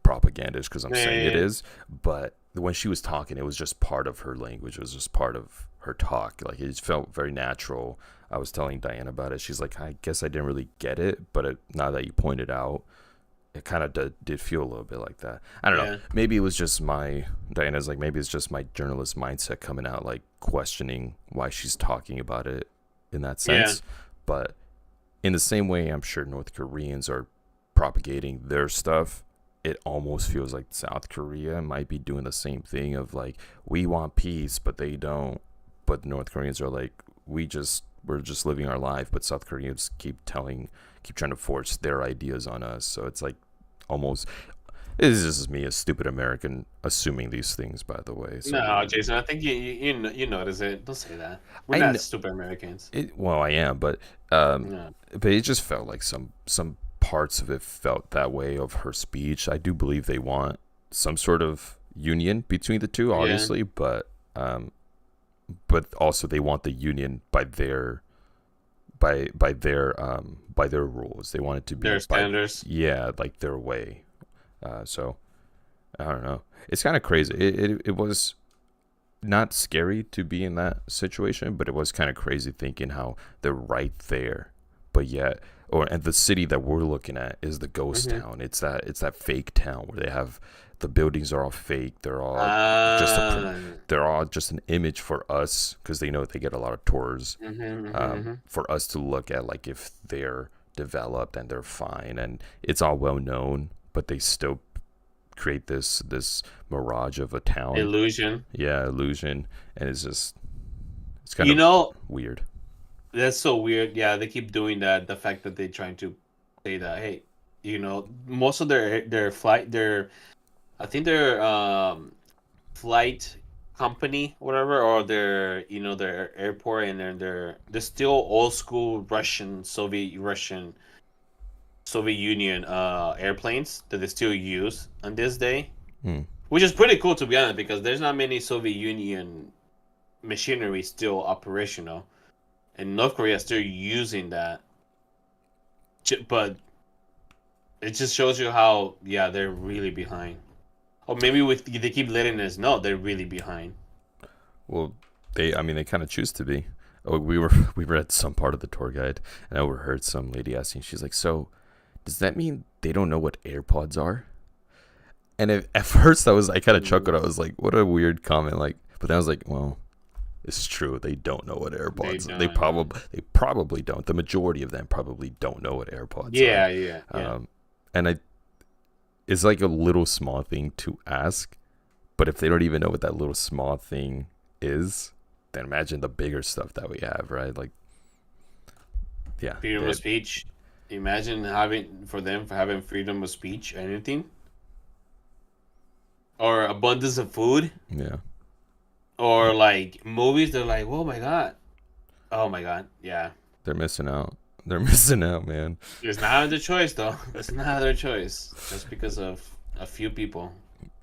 propagandish because I'm saying it is, but when she was talking, it was just part of her language. It was just part of her talk. Like, it felt very natural. I was telling Diane about it. She's like, I guess I didn't really get it, but now that you pointed out, it kind of did feel a little bit like that. I don't know. Maybe it was just Diana's like, maybe it's just my journalist mindset coming out, like questioning why she's talking about it in that sense. Yeah. But in the same way, I'm sure North Koreans are propagating their stuff. It almost feels like South Korea might be doing the same thing of like, we want peace, but they don't. But North Koreans are like, we're just living our life, but South Koreans keep trying to force their ideas on us. So it's like almost, this is me, a stupid American, assuming these things, by the way. So, no, Jason, I think you notice it. Don't say that. We're not stupid Americans. Well, I am, but it just felt like some parts of it felt that way of her speech. I do believe they want some sort of union between the two, obviously, but also they want the union by their rules. They want it to be their standards. Like their way. So I don't know. It's kind of crazy. It was not scary to be in that situation, but it was kind of crazy thinking how they're right there, but yet, and the city that we're looking at is the ghost town. It's that fake town where they have, the buildings are all fake. They're all just an image for us, because they know they get a lot of tours. For us to look at, like, if they're developed and they're fine and it's all well known, but they still create this mirage of a town illusion. And it's kind of weird. That's so weird. Yeah, they keep doing that. The fact that they're trying to say that, hey, most of their flight, I think their flight company, whatever, or their airport, and they're still old school Soviet Union airplanes that they still use on this day, which is pretty cool, to be honest, because there's not many Soviet Union machinery still operational. And North Korea is still using that. But it just shows you how, they're really behind. Or maybe they keep letting us know they're really behind. Well, they kind of choose to be. We read some part of the tour guide, and I overheard some lady asking, she's like, so does that mean they don't know what AirPods are? And at first I kind of chuckled. I was like, what a weird comment. Like, but then I was like, well, it's true. They don't know what AirPods are. They probably don't. The majority of them probably don't know what AirPods are. Yeah. And it's like a little small thing to ask, but if they don't even know what that little small thing is, then imagine the bigger stuff that we have, right? Like, Yeah, freedom of speech. Imagine having freedom of speech or anything, or abundance of food, yeah. or like movies. They're like, oh my god, yeah. They're missing out. They're missing out, man. It's not their choice though. It's not their choice. Just because of a few people.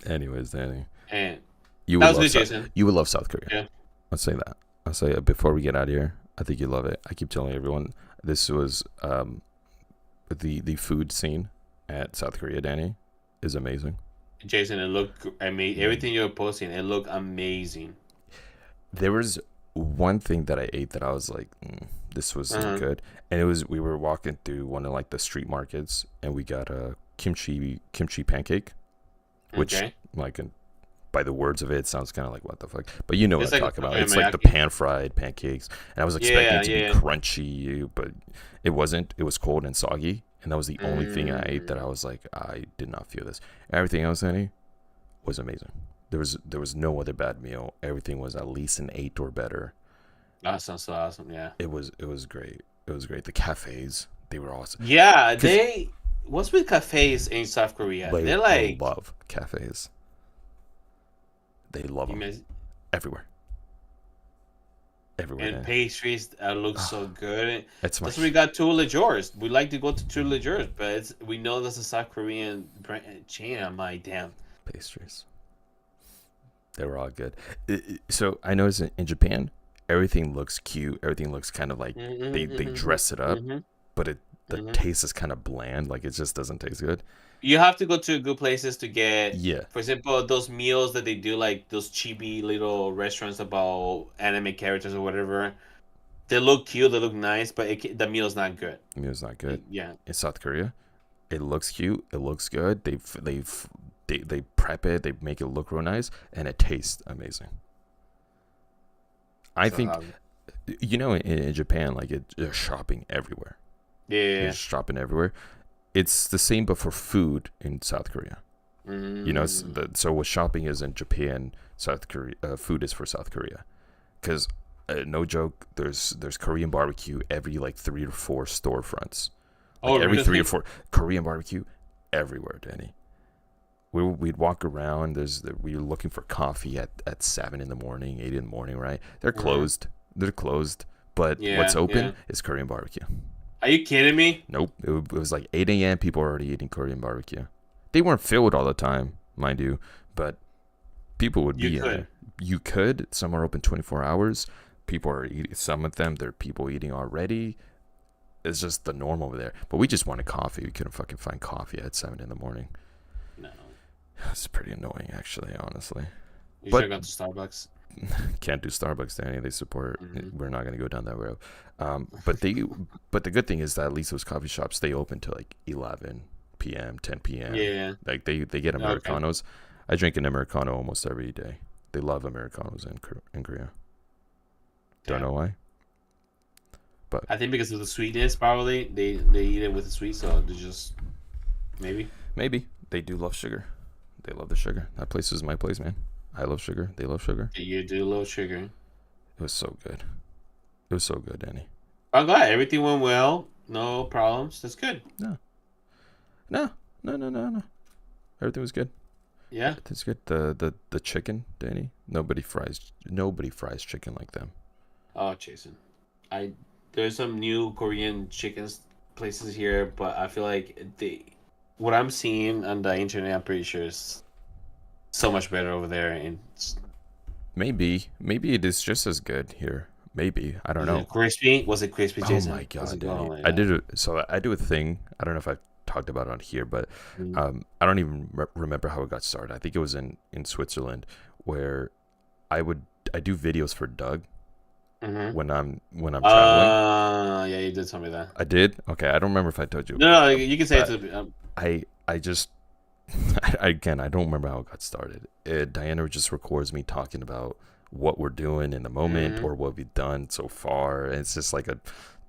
Anyways, Danny, And you that would was love good, Jason. You would love South Korea. Yeah. I'll say that. I'll say it before we get out of here. I think you love it. I keep telling everyone this was the food scene at South Korea, Danny, is amazing. Jason, it looked. I mean, everything you were posting, it looked amazing. There was one thing that I ate that I was like, this wasn't good, and it was we were walking through one of like the street markets, and we got a kimchi pancake, which like by the words of it, it sounds kind of like what the fuck, but you know what I'm talking about. It's like the pan fried pancakes, and I was expecting it to be crunchy, but it wasn't. It was cold and soggy, and that was the only thing I ate that I was like, I did not feel this. Everything else, Annie, was amazing. There was no other bad meal. Everything was at least an 8 or better. That sounds so awesome. Yeah. It was great. It was great. The cafes, they were awesome. Yeah, what's with cafes in South Korea? They're like love cafes. They love them everywhere. Everywhere. And pastries look so good. That's why we got Two Jours. We like to go to Two Jours, but we know that's a South Korean chain. I'm like, damn. Pastries. They were all good. So I noticed in Japan, everything looks cute. Everything looks kind of like they dress it up, but the taste is kind of bland. Like it just doesn't taste good. You have to go to good places to get, yeah. For example, those meals that they do, like those chibi little restaurants about anime characters or whatever. They look cute, they look nice, but the meal's not good. The meal's not good. Yeah. In South Korea, it looks cute. It looks good. They prep it. They make it look real nice, and it tastes amazing. I think, in Japan, like they're shopping everywhere. Yeah. They're shopping everywhere. It's the same, but for food in South Korea. So what shopping is in Japan, South Korea, food is for South Korea. Because, no joke, there's Korean barbecue every like 3 or 4 storefronts. Like every 3 or 4 Korean barbecue everywhere, Danny. We'd walk around. We were looking for coffee at 7 in the morning, 8 in the morning, right? They're closed. They're closed. But what's open is Korean barbecue. Are you kidding me? Nope. It was like 8 a.m. People were already eating Korean barbecue. They weren't filled all the time, mind you, but people would be in there. You could. Some are open 24 hours. People are eating. Some of them, there are people eating already. It's just the norm over there. But we just wanted coffee. We couldn't fucking find coffee at 7 in the morning. No. It's pretty annoying, actually, honestly. You should have gone to Starbucks. Can't do Starbucks, Danny. They support. We're not gonna go down that road. But the good thing is that at least those coffee shops stay open till like 11 p.m., 10 p.m. Yeah. Like they get Americanos. Okay. I drink an Americano almost every day. They love Americanos in Korea. Don't know why. But I think because of the sweetness, probably they eat it with the sweet, so they just maybe they do love sugar. They love the sugar. That place is my place, man. I love sugar. They love sugar. You do love sugar. It was so good. It was so good, Danny. I'm glad everything went well. No problems. That's good. No. Everything was good. Yeah, it's good. The chicken, Danny. Nobody fries chicken like them. Oh, Jason, there's some new Korean chicken places here, but I feel like what I'm seeing on the internet, I'm pretty sure is so much better over there. And maybe it is just as good here. Maybe, I don't know. Crispy? Was it crispy, Jason? Oh my god, Danny. I do a thing. I don't know if I've talked about it on here, but I don't even remember how it got started. I think it was in Switzerland, where I do videos for Doug when I'm traveling. Yeah, you did tell me that. I did. Okay, I don't remember if I told you. No, you can say it to me. I just again, I don't remember how it got started. Diana just records me talking about what we're doing in the moment or what we've done so far. And it's just like a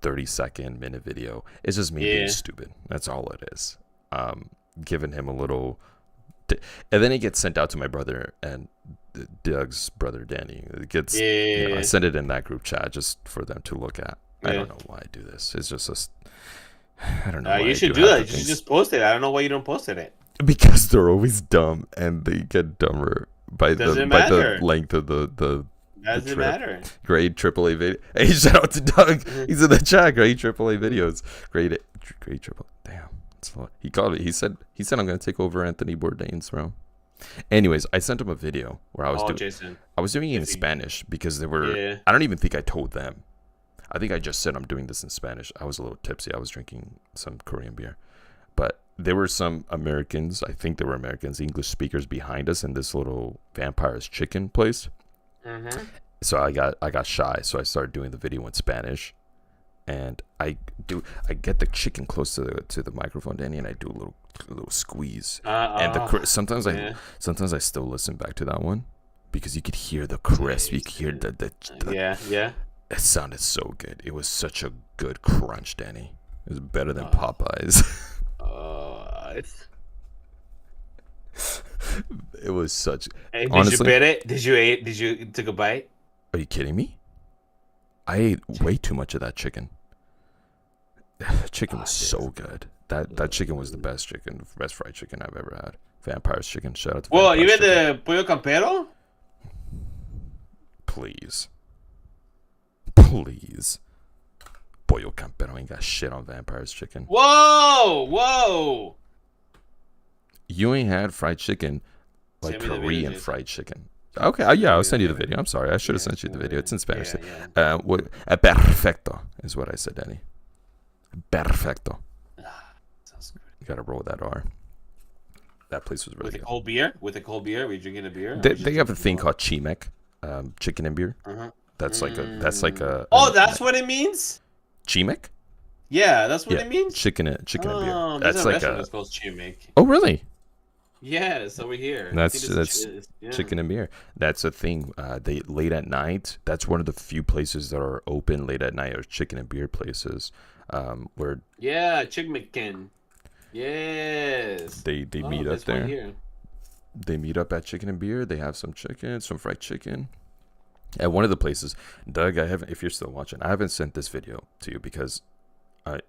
30-second minute video. It's just me being stupid. That's all it is. Giving him a little and then it gets sent out to my brother and Doug's brother Danny. It gets I send it in that group chat just for them to look at. I Yeah. don't know why I do this. It's just I don't know why You I should do do half that. the You should things. just post it. I don't know why you don't post it. Because they're always dumb and they get dumber by Doesn't the matter. length of the Doesn't trip. matter. Great AAA video. Hey, shout out to Doug. He's in the chat. Great AAA videos. Great triple. Damn, that's a lot. He called it. He said I'm gonna take over Anthony Bourdain's realm. Anyways, I sent him a video where I was Jason. I was doing it in Spanish because they were. Yeah. I don't even think I told them. I think I just said I'm doing this in Spanish. I was a little tipsy. I was drinking some Korean beer, but there were some Americans. I think they were Americans, English speakers behind us in this little Vampire's Chicken place. Mm-hmm. So I got shy. So I started doing the video in Spanish, and I get the chicken close to the microphone, Danny, and I do a little squeeze. And sometimes I still listen back to that one because you could hear the crisp. You could hear the yeah. It sounded so good. It was such a good crunch, Danny. It was better than Popeyes. It was such. Hey, did honestly, you bit it? Did you take a bite? Are you kidding me? I ate way too much of that chicken. Chicken was so good. That chicken was the best fried chicken I've ever had. Vampire's Chicken. Shout out to Vampire's Even Chicken. the pollo campero? Please. Pollo Campero ain't got shit on Vampire's Chicken. Whoa! You ain't had fried chicken like Korean fried chicken. Okay, I'll send you the video. I'm sorry. I should have sent you the video. It's in Spanish. Perfecto is what I said, Danny. Perfecto. Sounds good. You gotta roll that R. That place was really With a good. cold beer? With a cold beer? Were you drinking a beer? They have a thing called chimek, chicken and beer. Uh-huh. That's like a. Oh, that's what it means? Chimek? Yeah, that's what it means? Chicken and beer. Oh, That's like a. It's called chimek. Oh, really? Yeah, it's over here. That's chicken and beer. That's a thing. They late at night. That's one of the few places that are open late at night. Are chicken and beer places, where Chicken. Yes. they meet up there. They meet up at Chicken and Beer. They have some chicken, some fried chicken. At one of the places, Doug, if you're still watching, I haven't sent this video to you because I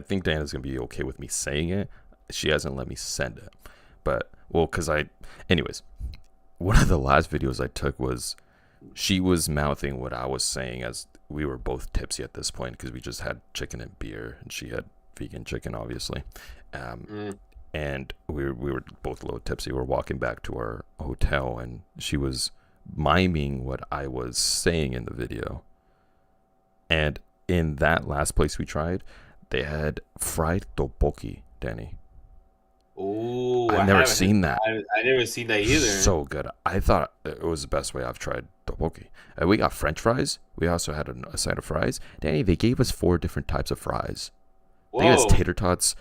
think Diana's gonna be okay with me saying it. She hasn't let me send it, but anyways, one of the last videos I took was she was mouthing what I was saying as we were both tipsy at this point because we just had chicken and beer, and she had vegan chicken, obviously. And we were both a little tipsy. We're walking back to our hotel, and she was miming what I was saying in the video. And in that last place we tried, they had fried tteokbokki, Danny. Ooh, I've never seen that. I never seen that either. So good. I thought it was the best way I've tried tteokbokki. We got French fries. We also had a side of fries. Danny, they gave us 4 different types of fries. Whoa. They gave us tater tots,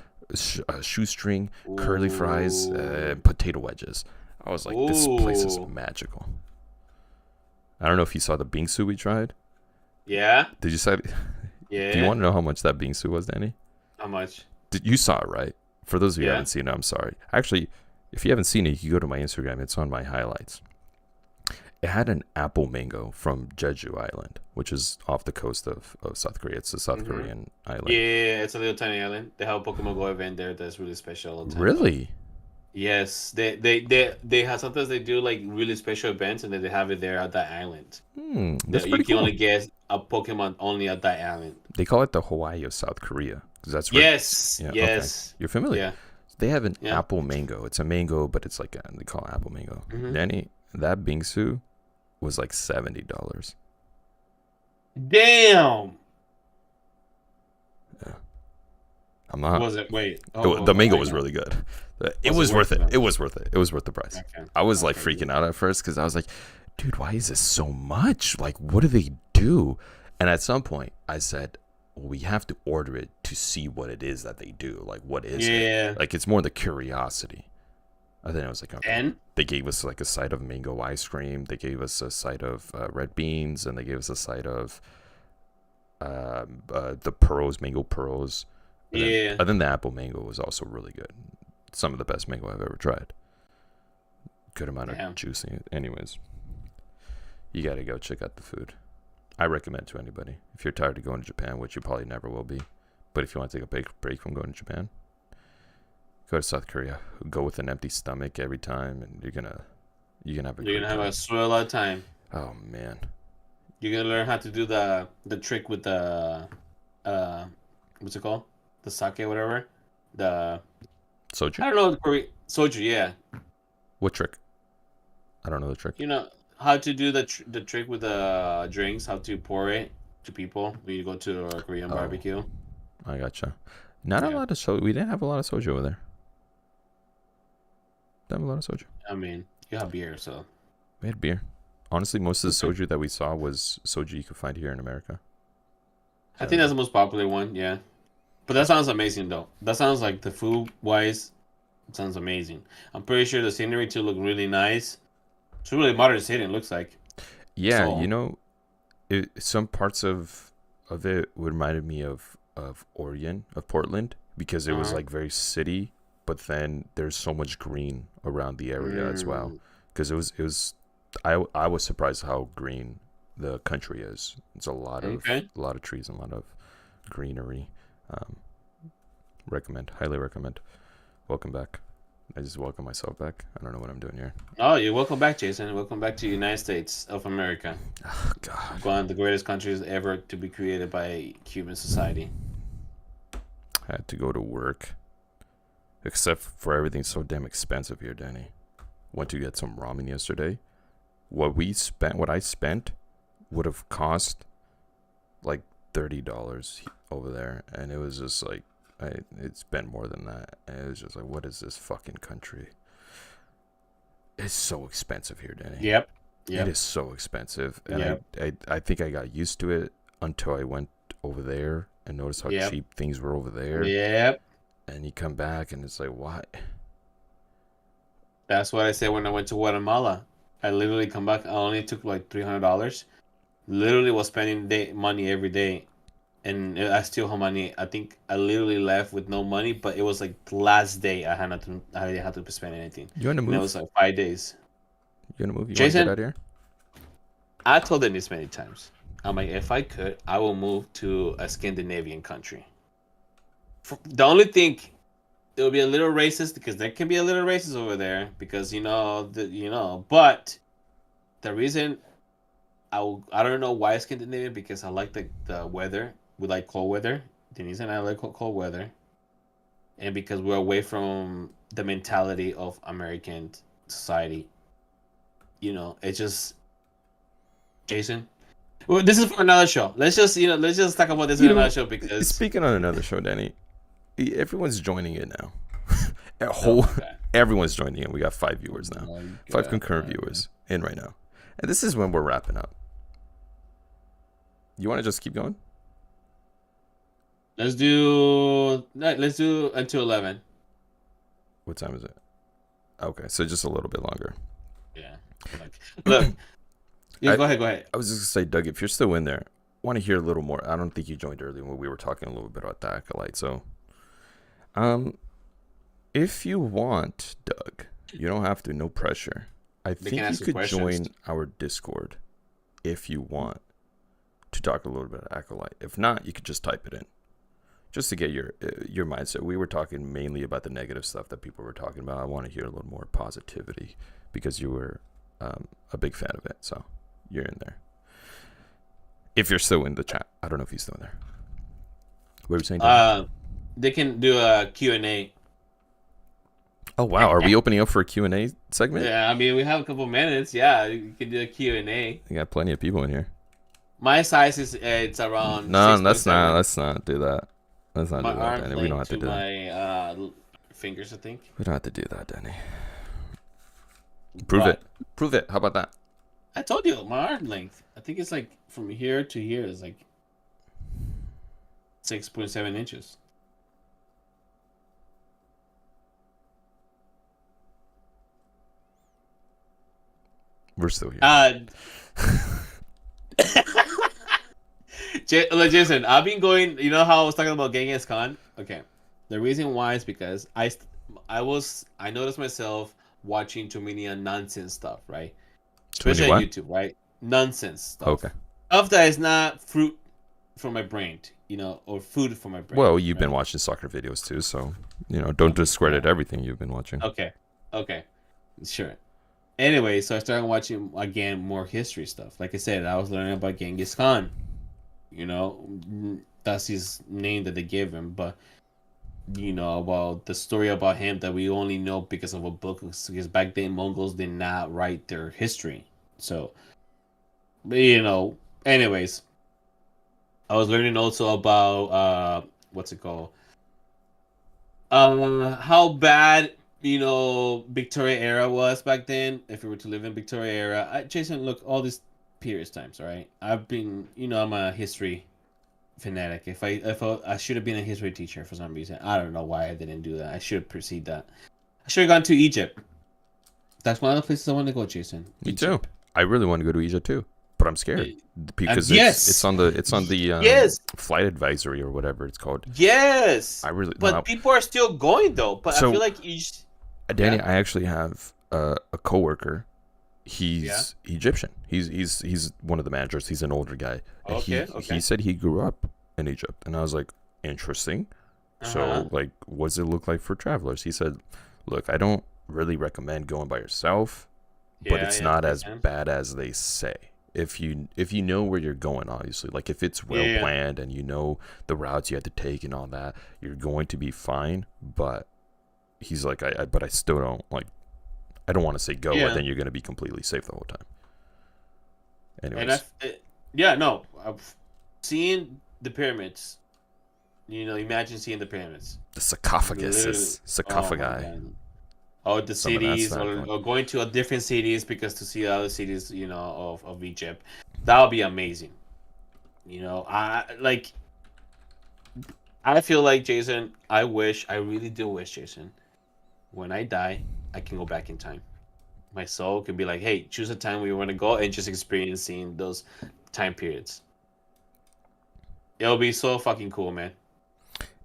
shoestring, curly fries, potato wedges. I was like, this place is magical. I don't know if you saw the bingsu we tried. Yeah. Did you say? Yeah. Do you want to know how much that bingsu was, Danny? How much? You saw it, right? For those of you who haven't seen it, I'm sorry. Actually, if you haven't seen it, you can go to my Instagram. It's on my highlights. It had an apple mango from Jeju Island, which is off the coast of South Korea. It's a South Korean island. Yeah, it's a little tiny island. They have a Pokemon Go event there that's really special. Really? Yes, they have, sometimes they do like really special events, and then they have it there at that island. That's you pretty can cool. only get a Pokemon only at that island. They call it the Hawaii of South Korea because that's where. Yes. Yeah, yes. Okay. You're familiar. Yeah. They have an apple mango. It's a mango, but it's like they call it apple mango. Danny, that bingsu was like $70. Damn. Yeah. I'm not. Was it? Wait. The mango was really good. It was worth it. It was worth it. It was worth the price. Okay. I was like freaking out at first because I was like, dude, why is this so much? Like, what do they do? And at some point, I said, well, we have to order it to see what it is that they do. Like, what is it? Like, it's more the curiosity. And then I was like, okay. And they gave us like a side of mango ice cream. They gave us a side of red beans, and they gave us a side of the pearls, mango pearls. And then the apple mango was also really good. Some of the best mango I've ever tried. Good amount of juice in it. Anyways, you got to go check out the food. I recommend to anybody. If you're tired of going to Japan, which you probably never will be, but if you want to take a break from going to Japan, go to South Korea. Go with an empty stomach every time, and you're gonna have a You're great gonna have time. a swell lot of time. Oh man, You're gonna learn how to do the trick with the what's it called? The sake, whatever. The soju. I don't know soju. Yeah, What trick? I don't know the trick. you know how to do the the trick with the drinks. How to pour it to people when you go to a Korean barbecue. I gotcha. Not a lot of soju. We didn't have a lot of soju over there. Didn't have a lot of soju. I mean, you have beer, so we had beer. Honestly, most of the soju that we saw was soju you could find here in America. I think that's the most popular one. Yeah, but that sounds amazing though. That sounds like the food wise, it sounds amazing. I'm pretty sure the scenery too look really nice. It's a really modern city. It looks like. Yeah, so, some parts of it reminded me of Portland, because it was like very city, but then there's so much green around the area as well. Because it was I was surprised how green the country is. It's a lot of trees and a lot of greenery. Highly recommend. Welcome back. I just welcome myself back. I don't know what I'm doing here. Oh, you're welcome back, Jason. Welcome back to the United States of America. Oh, God. One of the greatest countries ever to be created by human society. I had to go to work. Except for everything's so damn expensive here, Danny. Went to get some ramen yesterday. What I spent would have cost like $30 over there. And it was just like, it spent more than that. And it was just like, what is this fucking country? It's so expensive here, Danny. Yep. It is so expensive. And I think I got used to it until I went over there and noticed how cheap things were over there. Yep. And you come back and it's like, what? That's what I said when I went to Guatemala. I literally come back. I only took like $300. Literally was spending money every day. And I still have money. I think I literally left with no money, but it was like the last day I didn't have to spend anything. You want to move? And it was like 5 days. You want to move? You Jason, want to get out of here? I told them this many times. I'm like, if I could, I will move to a Scandinavian country. The only thing, it will be a little racist because there can be a little racist over there because but the reason I don't know why Scandinavia, because I like the weather. We like cold weather. Denise and I like cold weather, and because we're away from the mentality of American society. It's just Jason. Well, this is for another show. Let's just talk about this in another show because speaking on another show, Danny, everyone's joining it now. Everyone's joining it. We got 5 viewers now, 5 concurrent viewers in right now, and this is when we're wrapping up. You want to just keep going? Let's do until 11. What time is it? Okay, so just a little bit longer. Yeah. Look. Yeah, go ahead. I was just gonna say, Doug, if you're still in there, I want to hear a little more. I don't think you joined earlier when we were talking a little bit about the Acolyte. So, if you want, Doug, you don't have to. No pressure. I think you could join our Discord if you want to talk a little bit about Acolyte. If not, you could just type it in, just to get your mindset. We were talking mainly about the negative stuff that people were talking about. I want to hear a little more positivity because you were a big fan of it. So you're in there. If you're still in the chat, I don't know if he's still in there. What were you saying, Dan? They can do a Q&A. Oh wow, are we opening up for a Q&A segment? Yeah, I mean we have a couple minutes. Yeah, you can do a Q&A. We got plenty of people in here. My size is it's around. No, let's not do that. Let's not do that, Danny. We don't have to do that. My fingers, I think. We don't have to do that, Danny. Prove it. How about that? I told you my arm length. I think it's like from here to here is like 6.7 inches. We're still here. Jason, I've been going. You know how I was talking about Genghis Khan? Okay, the reason why is because I noticed myself watching too many nonsense stuff, right? Especially on YouTube, right? Nonsense stuff. Okay. stuff that is not fruit for my brain, or food for my brain. Well, you've been Right? watching soccer videos too, so don't discredit everything you've been watching. Okay, sure. Anyway, so I started watching again more history stuff. Like I said, I was learning about Genghis Khan. That's his name that they gave him, but about the story about him that we only know because of a book, because back then Mongols did not write their history. So, anyways, I was learning also about what's it called? How bad Victoria era was back then. If we were to live in Victoria era, Jason, look, all these periods times, right? I've been, I'm a history fanatic. If I should have been a history teacher for some reason. I don't know why I didn't do that. I should have pursued that. I should have gone to Egypt. That's one of the places I want to go, Jason. Me too. I really want to go to Egypt too, but I'm scared because yes, it's on the yes, flight advisory or whatever it's called. Yes, I really, but people are still going though. But so, I feel like Danny, I actually have a coworker. He's Egyptian. He's one of the managers. He's an older guy. Okay. He said he grew up in Egypt, and I was like, interesting. So, like, what does it look like for travelers? He said, look, I don't really recommend going by yourself, but it's not as bad as they say. If you know where you're going, obviously, like if it's well planned and you know the routes you have to take and all that, you're going to be fine. But he's like, but I still don't like. I don't want to say go, but then you're going to be completely safe the whole time. Anyways. I've seen the pyramids. Imagine seeing the pyramids. The sarcophagi. Oh, the cities, or going to different cities because to see other cities, of Egypt. That would be amazing. I feel like, Jason, I really do wish, Jason, when I die, I can go back in time. My soul can be like, hey, choose a time where you want to go and just experiencing those time periods. It'll be so fucking cool, man.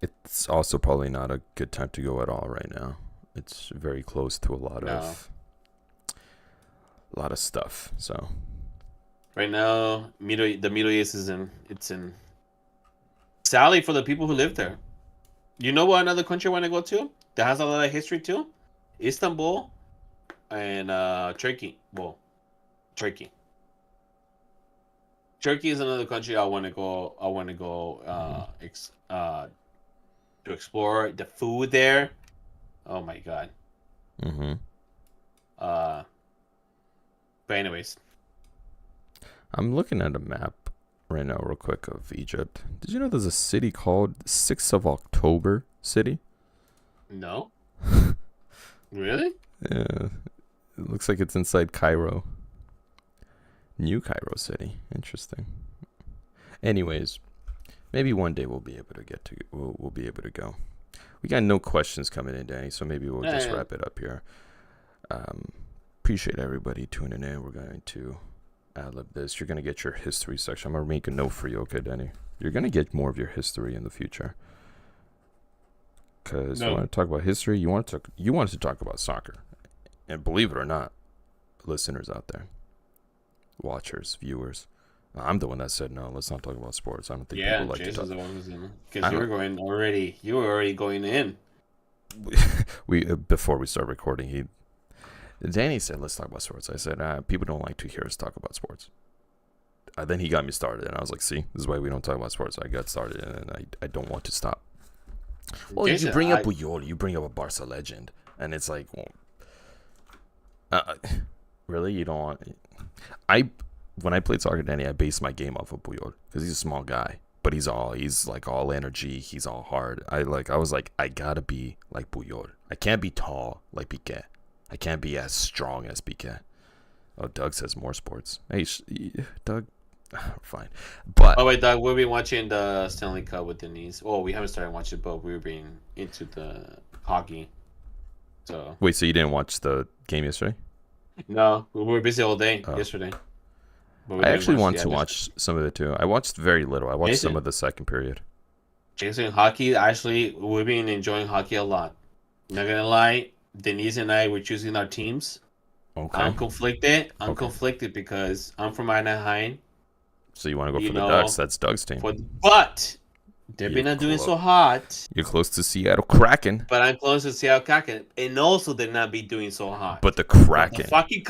It's also probably not a good time to go at all right now. It's very close to a lot of stuff. So right now, the Middle East is in sadly for the people who live there. You know what another country I want to go to that has a lot of history too? Istanbul and Turkey. Well, Turkey. Turkey is another country I want to go. To explore the food there. Oh my god. But anyways, I'm looking at a map right now, real quick, of Egypt. Did you know there's a city called 6th of October City? No. Really? Yeah. It looks like it's inside Cairo. New Cairo City. Interesting. Anyways, maybe one day we'll be able to we'll be able to go. We got no questions coming in, Danny, so maybe we'll just wrap it up here. Appreciate everybody tuning in. We're going to ad-lib this. You're going to get your history section. I'm going to make a note for you, okay, Danny? You're going to get more of your history in the future. Because you want to talk about history, you wanted to talk about soccer. And believe it or not, listeners out there, watchers, viewers, I'm the one that said no. Let's not talk about sports. I don't think people like to talk. The one who's in, because you were already going in. Before we start recording, Danny said, "Let's talk about sports." I said, "People don't like to hear us talk about sports." Then he got me started, and I was like, "See, this is why we don't talk about sports." I got started, and I don't want to stop. Well, Jason, you bring up Puyol, you bring up a Barca legend, and it's like, well, really, you don't want. When I played soccer, Danny, I based my game off of Puyol because he's a small guy, but he's like all energy. He's all hard. I was like, I gotta be like Puyol. I can't be tall like Piqué. I can't be as strong as Piqué. Oh, Doug says more sports. Hey, Doug, fine. But wait, Doug, we've been watching the Stanley Cup with Denise. Oh, we haven't started watching, but we've been into the hockey. So wait, so you didn't watch the game yesterday? No, we were busy all day yesterday. I actually want to watch some of it too. I watched very little. I watched some of the second period. Jason, hockey, actually, we've been enjoying hockey a lot. Not gonna lie, Denise and I were choosing our teams. Okay. I'm conflicted. I'm conflicted because I'm from Anaheim. So you want to go You for the Ducks? know, That's Doug's team. but they've been You're not doing clo- so hot. You're close to Seattle Kraken. But I'm close to Seattle Kraken, and also they're not be doing so hot. But the But the Kraken. fucking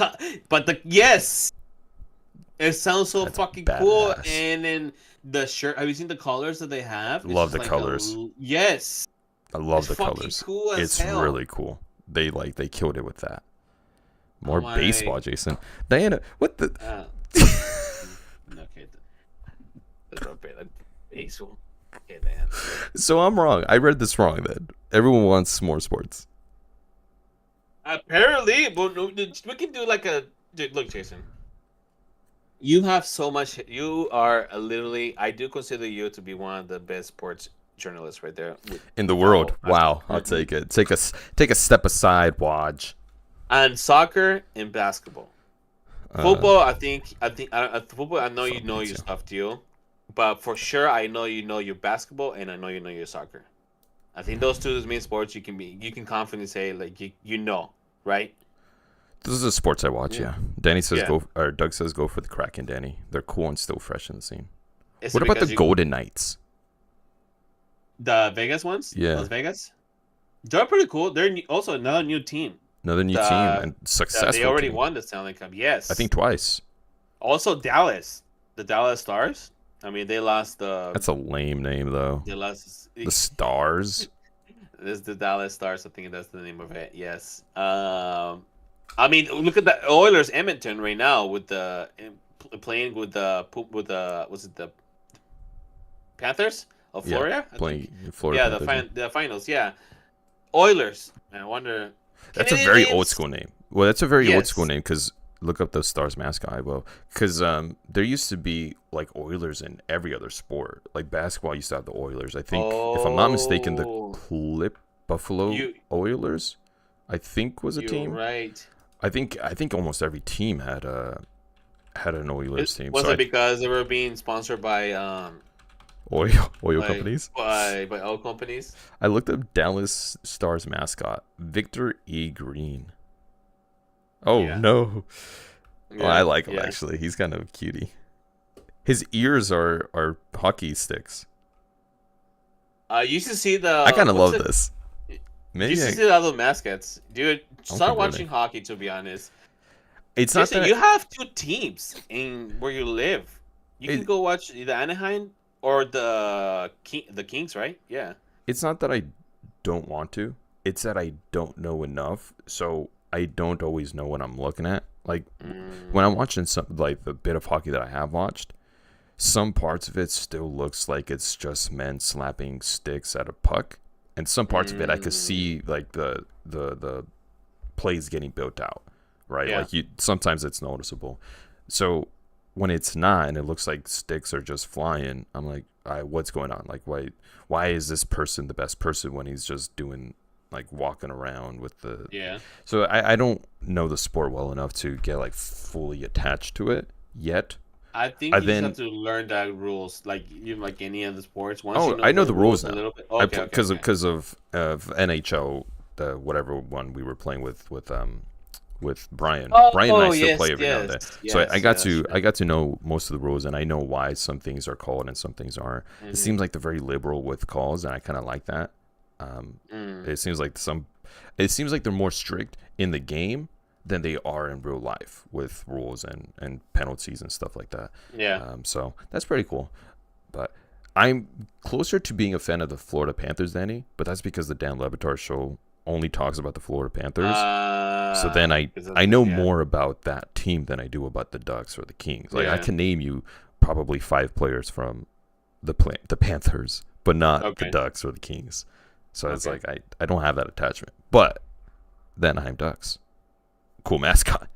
but the yes, it sounds so That's fucking cool. badass. And then the shirt. Have you seen the colors that they have? It's Love just the like colors. yes, I love it's the fucking colors. cool as It's hell. really cool. They killed it with that. More Oh my. baseball, Jason. Diana, what the? Okay, that's not bad. Baseball. Okay, man. So I'm wrong. I read this wrong. Then everyone wants more sports. Apparently, but we can do like a dude, look, Jason. You have so much. You are literally. I do consider you to be one of the best sports journalists right there In the world. Wow, I'll Mhm. take it. Take a step aside, Waj. And soccer and basketball. Football, I think. Football. I know you Fuck know me your too. stuff too, but for sure, I know you know your basketball, and I know you know your soccer. I think those two main sports you can confidently say like you know, right? This is the sports I watch. Yeah. Danny says Yeah. Doug says go for the Kraken. Danny, they're cool and still fresh in the scene. Is What it about the because Golden Knights? the Vegas ones? Yeah. Las Vegas. They're pretty cool. They're also another new team. Another new team and successful. They already team. won the Stanley Cup. Yes, I think twice. Also Dallas, the Dallas Stars. I mean, they lost the. That's a lame name though. They lost The Stars. This is the Dallas Stars. I think that's the name of it. Yes. I mean, look at the Oilers Edmonton right now with the playing with the was it the Panthers of Florida? Yeah, playing in Florida. Yeah, Panthers. the finals. Yeah, Oilers. I wonder. That's a Canadian very names? old school name. Well, that's a very old Yes. school name because look up the Stars mascot. I will, because there used to be like Oilers in every other sport. Like basketball used to have the Oilers. I think, if I'm not mistaken, the Buffalo Oilers, I think was a team. Right. I think almost every team had an Oilers team. Was So it because they were being sponsored by oil companies? by oil companies? I looked up Dallas Stars mascot, Victor E. Green. Oh Yeah. no. Yeah, Well, I like him actually. He's kind of a cutie. His ears are hockey sticks. You used to see the. I kind of love this. You Maybe used to see the other mascots, dude. Start converting. watching hockey. To be honest, it's not Jason, that you have two teams in where you live. You can It- go watch the Anaheim or the Kings, right? Yeah. it's not that I don't want to. It's that I don't know enough, so I don't always know what I'm looking at. Like when I'm watching some like the bit of hockey that I have watched, some parts of it still looks like it's just men slapping sticks at a puck, and some parts of it I could see like the plays getting built out, right? Yeah. Like sometimes it's noticeable. So when it's not and it looks like sticks are just flying, I'm like, what's going on? Like why is this person the best person when he's just doing like walking around with the Yeah. So I don't know the sport well enough to get like fully attached to it yet. I think you just have to learn the rules, like any other sports. Once you know I know the rules now. a little bit. Because Okay. of NHL, the whatever one we were playing with Brian. Brian and I still play every now and then. So I got to know most of the rules, and I know why some things are called and some things aren't. It seems like they're very liberal with calls, and I kind of like that. It seems like they're more strict in the game than they are in real life with rules and penalties and stuff like that. Yeah. So that's pretty cool. But I'm closer to being a fan of the Florida Panthers than any, but that's because the Dan Le Batard show only talks about the Florida Panthers. So then I know more about that team than I do about the Ducks or the Kings. Like I can name you probably 5 players from the Panthers, but not the Ducks or the Kings. So it's like I don't have that attachment. But the Anaheim Ducks, cool mascot.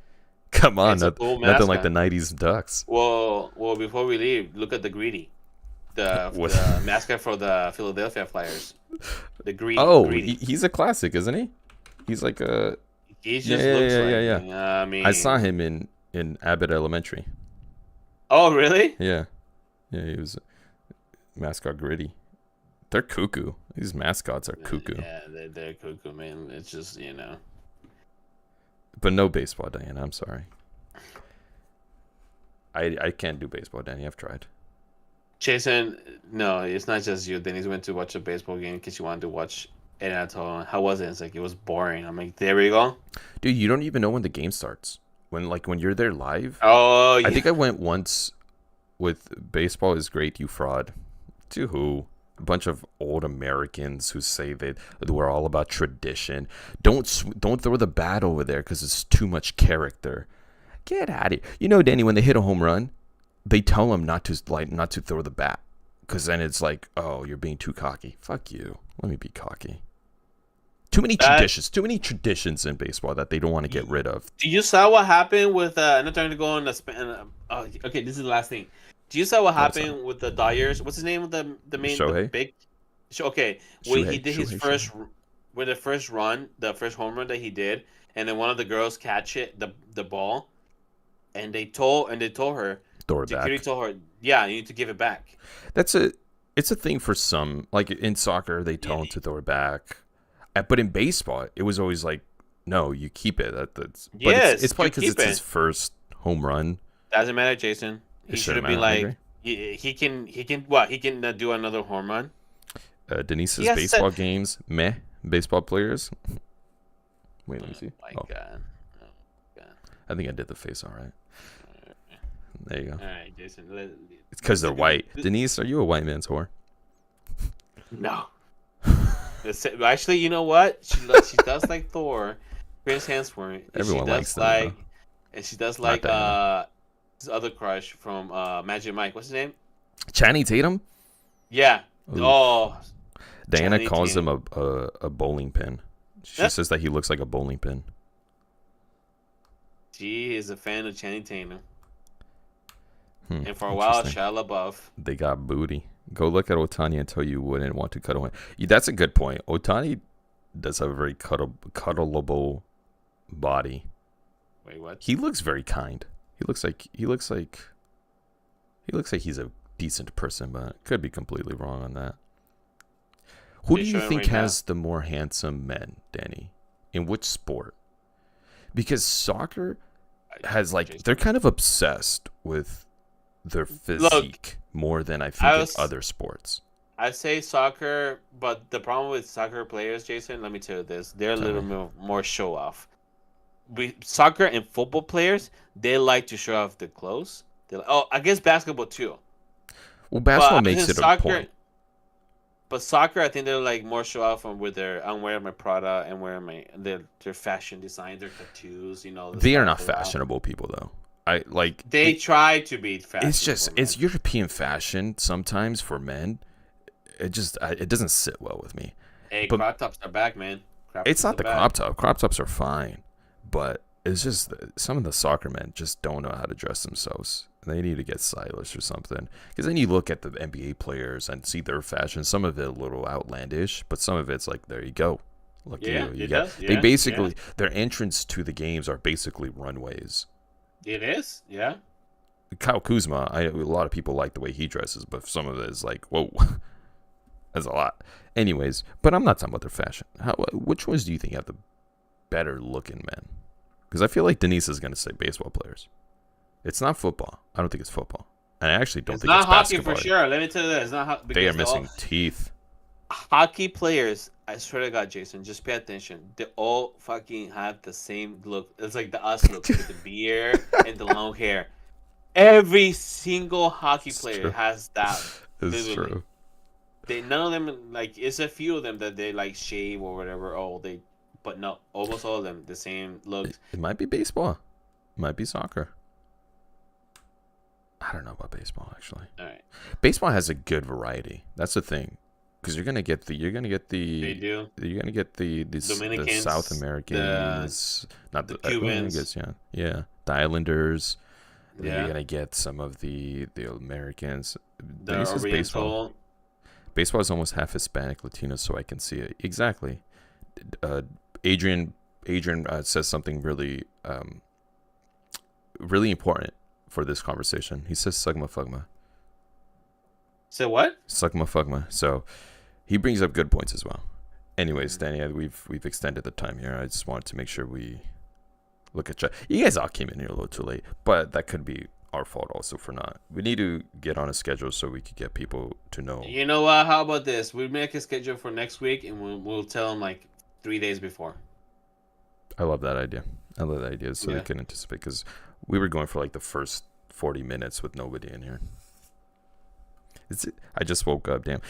Come on, cool nothing like the '90s Ducks. Well, before we leave, look at the Greedy, the mascot for the Philadelphia Flyers. The Greedy. Oh, Greedy. He's a classic, isn't he? He's like a. He just looks like. Yeah. I mean, I saw him in Abbott Elementary. Oh, really? Yeah, he was mascot Gritty. They're cuckoo. These mascots are cuckoo. Yeah, they're cuckoo, man. It's just But no baseball, Diana. I'm sorry. I can't do baseball, Danny. I've tried. Jason, no, it's not just you. Denise went to watch a baseball game because she wanted to watch it. And I told her, how was it? It's like, it was boring. I'm like, there we go. Dude, you don't even know when the game starts. When you're there live. Oh, yeah. I think I went once with Baseball is Great, You Fraud. To who? A bunch of old Americans who say they were all about tradition. Don't throw the bat over there because it's too much character. Get at it. You know, Danny, when they hit a home run, they tell them not to throw the bat because then it's like, oh, you're being too cocky. Fuck you. Let me be cocky. Too many traditions in baseball that they don't want to get rid of. Do you saw what happened with? I'm not trying to go on the. Okay, this is the last thing. Do you saw what happened with the Dyers? What's his name? The main Shohei? the big. Okay, when he did his first, with the first run, the first home run that he did, and then one of the girls catch it, the ball, and they told her. Throw it back. Security told her, yeah, you need to give it back. It's a thing for some. Like in soccer, they tell them to throw it back. But in baseball, it was always like, no, you keep it. It's probably because it's his first home run. Doesn't matter, Jason. He should have been like, he can do another home run. Denise's baseball games, meh. Baseball players. Wait, let me see. My God. Oh, God. I think I did the face all right. There you go. All right, Jason. It's because they're white. Denise, are you a white man's whore? No. Actually, you know what? She does like Thor, Chris Hemsworth. Everyone likes them. And she does like his other crush from Magic Mike. What's his name? Channing Tatum. Yeah. Ooh. Oh. Diana calls him a bowling pin. She says that he looks like a bowling pin. She is a fan of Channing Tatum. And for a while, Shia LaBeouf. They got booty. Go look at Otani until you wouldn't want to cuddle him. That's a good point. Otani does have a very cuddleable body. Wait, what? He looks very kind. He looks like he's a decent person, but could be completely wrong on that. Who do you think has the more handsome men, Danny? In which sport? Because soccer has they're kind of obsessed with their physique more than I think in other sports. I say soccer, but the problem with soccer players, Jason, let me tell you this: they're a little more show off. Soccer and football players, they like to show off their clothes. I guess basketball too. Well, basketball makes it a point. But soccer, I think they're like more show off I'm wearing my Prada and wearing their fashion design, their tattoos. They are not fashionable people though. They try to be fashionable. It's European fashion sometimes for men. It doesn't sit well with me. Hey, crop tops are back, man. It's not the crop top. Crop tops are fine, but it's just some of the soccer men just don't know how to dress themselves. They need to get stylish or something. Because then you look at the NBA players and see their fashion. Some of it a little outlandish, but some of it's like, there you go. Look at you. They basically their entrance to the games are basically runways. It is, yeah. Kyle Kuzma, a lot of people like the way he dresses, but some of it is like, whoa, that's a lot. Anyways, but I'm not talking about their fashion. Which ones do you think have the better looking men? Because I feel like Denise is going to say baseball players. It's not football. I don't think it's football. And I actually don't think it's basketball. It's not hockey for sure. Let me tell you that. It's not hockey. They are missing teeth. Hockey players, I swear to God, Jason, just pay attention. They all fucking have the same look. It's like the us look with the beard and the long hair. Every single hockey player has that. It's true. None of them, it's a few of them that they shave or whatever. But no, almost all of them the same looks. It might be baseball. It might be soccer. I don't know about baseball actually. All right. Baseball has a good variety. That's the thing. Because you're gonna get the They do. You're gonna get the Dominicans, South Americans, not the Cubans, the Islanders. Yeah. You're gonna get some of the Americans. The Oriental. Baseball is almost half Hispanic, Latino, so I can see it exactly. Adrian says something really really important for this conversation. He says Sugma Fugma. Say what? Sugma Fugma. So he brings up good points as well. Anyways, Danny, we've extended the time here. I just wanted to make sure we look at you guys all came in here a little too late, but that could be our fault also for not. We need to get on a schedule so we could get people to know. You know what? How about this? We make a schedule for next week, and we'll tell them like 3 days before. I love that idea. So they can anticipate, because we were going for like the first 40 minutes with nobody in here. I just woke up. Damn,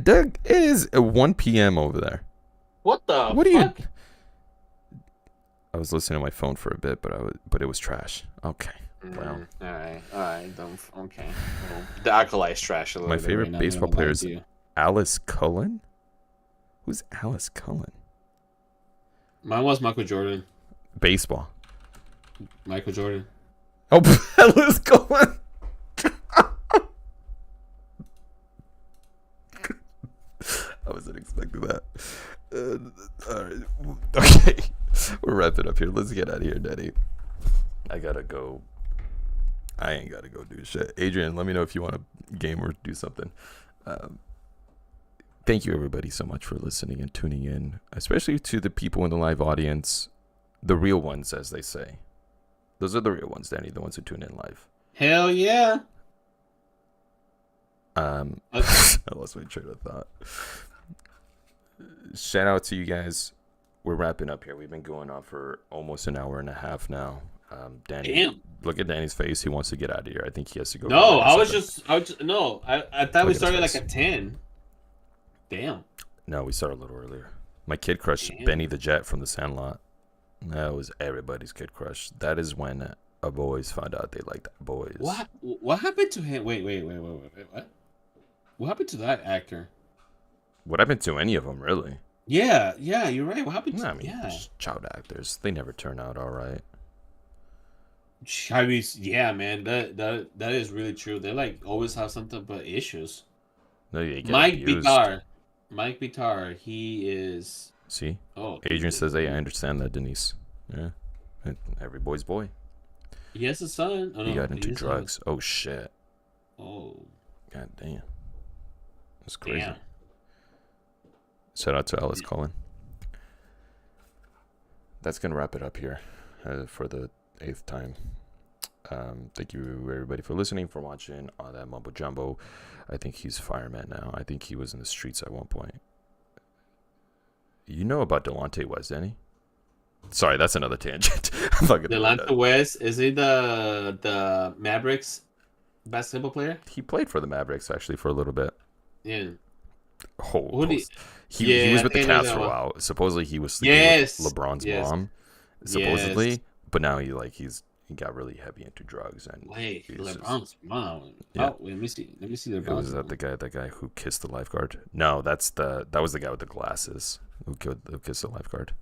Doug, it is 1 p.m. over there. What the? What are you? I was listening to my phone for a bit, but it was trash. Okay. Well. All right. Okay. Well, the Acolyte's trash a little bit. My favorite baseball player is Alice Cullen. Who's Alice Cullen? Mine was Michael Jordan. Baseball. Michael Jordan. Oh, Alice Cullen. I wasn't expecting that. All right. Okay. We're wrapping up here. Let's get out of here, Daddy. I gotta go. I ain't gotta go do shit. Adrian, let me know if you want to game or do something. Thank you, everybody, so much for listening and tuning in, especially to the people in the live audience, the real ones, as they say. Those are the real ones, Danny, the ones who tune in live. Hell yeah. I lost my train of thought. Shout out to you guys. We're wrapping up here. We've been going on for almost an hour and a half now. Danny, damn. Look at Danny's face. He wants to get out of here. I think he has to go. No, I thought we started like at 10. Damn. No, we started a little earlier. My kid crush, Benny the Jet from The Sandlot. That was everybody's kid crush. That is when boys found out they liked boys. What happened to him? Wait, what? What happened to that actor? What happened to any of them, really? Yeah, you're right. What happened to child actors? They never turn out all right. I mean, yeah, man, that is really true. They like always have something but issues. No, they get Mike abused. Bitar, he is. See? Oh, Adrian says, "Hey, I understand that, Denise. Yeah, every boy's boy." He has a son. He got into drugs. Oh shit. Oh. God damn. That's crazy. Damn. Shout out to Alice Cullen. That's gonna wrap it up here for the 8th time. Thank you everybody for listening, for watching all that mumbo jumbo. I think he's fireman now. I think he was in the streets at one point. You know about Delonte West, Danny? Sorry, that's another tangent. Delonte West, is he the Mavericks basketball player? He played for the Mavericks actually for a little bit. Yeah. Oh, he was with the Cavs for a while. Supposedly he was sleeping with LeBron's mom. Supposedly, but now he got really heavy into drugs and LeBron's mom. Yeah. Oh, let me see LeBron's was that the guy who kissed the lifeguard? No, that was the guy with the glasses who kissed the lifeguard.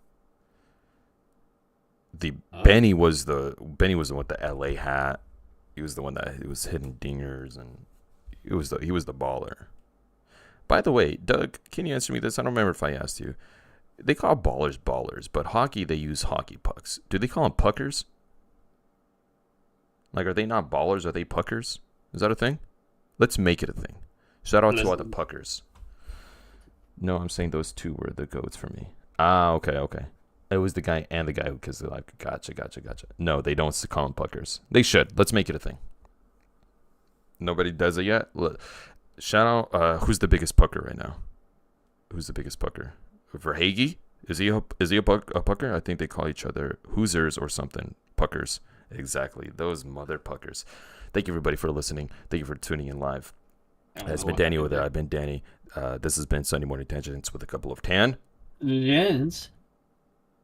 Benny was the one with the LA hat. He was the one that was hitting dingers, and he was the baller. By the way, Doug, can you answer me this? I don't remember if I asked you. They call ballers, but hockey, they use hockey pucks. Do they call them puckers? Like, are they not ballers? Are they puckers? Is that a thing? Let's make it a thing. Shout out to all the puckers. No, I'm saying those two were the goats for me. Ah, okay. It was the guy and the guy who kissed the life. Gotcha. No, they don't call them puckers. They should. Let's make it a thing. Nobody does it yet? Look. Shout out, who's the biggest pucker right now? Who's the biggest pucker? For Hagee? Is he a pucker? I think they call each other Hoosers or something. Puckers. Exactly. Those mother puckers. Thank you, everybody, for listening. Thank you for tuning in live. It's been Danny over there. I've been Danny. This has been Sunday Morning Tangents with a couple of Tan Gents.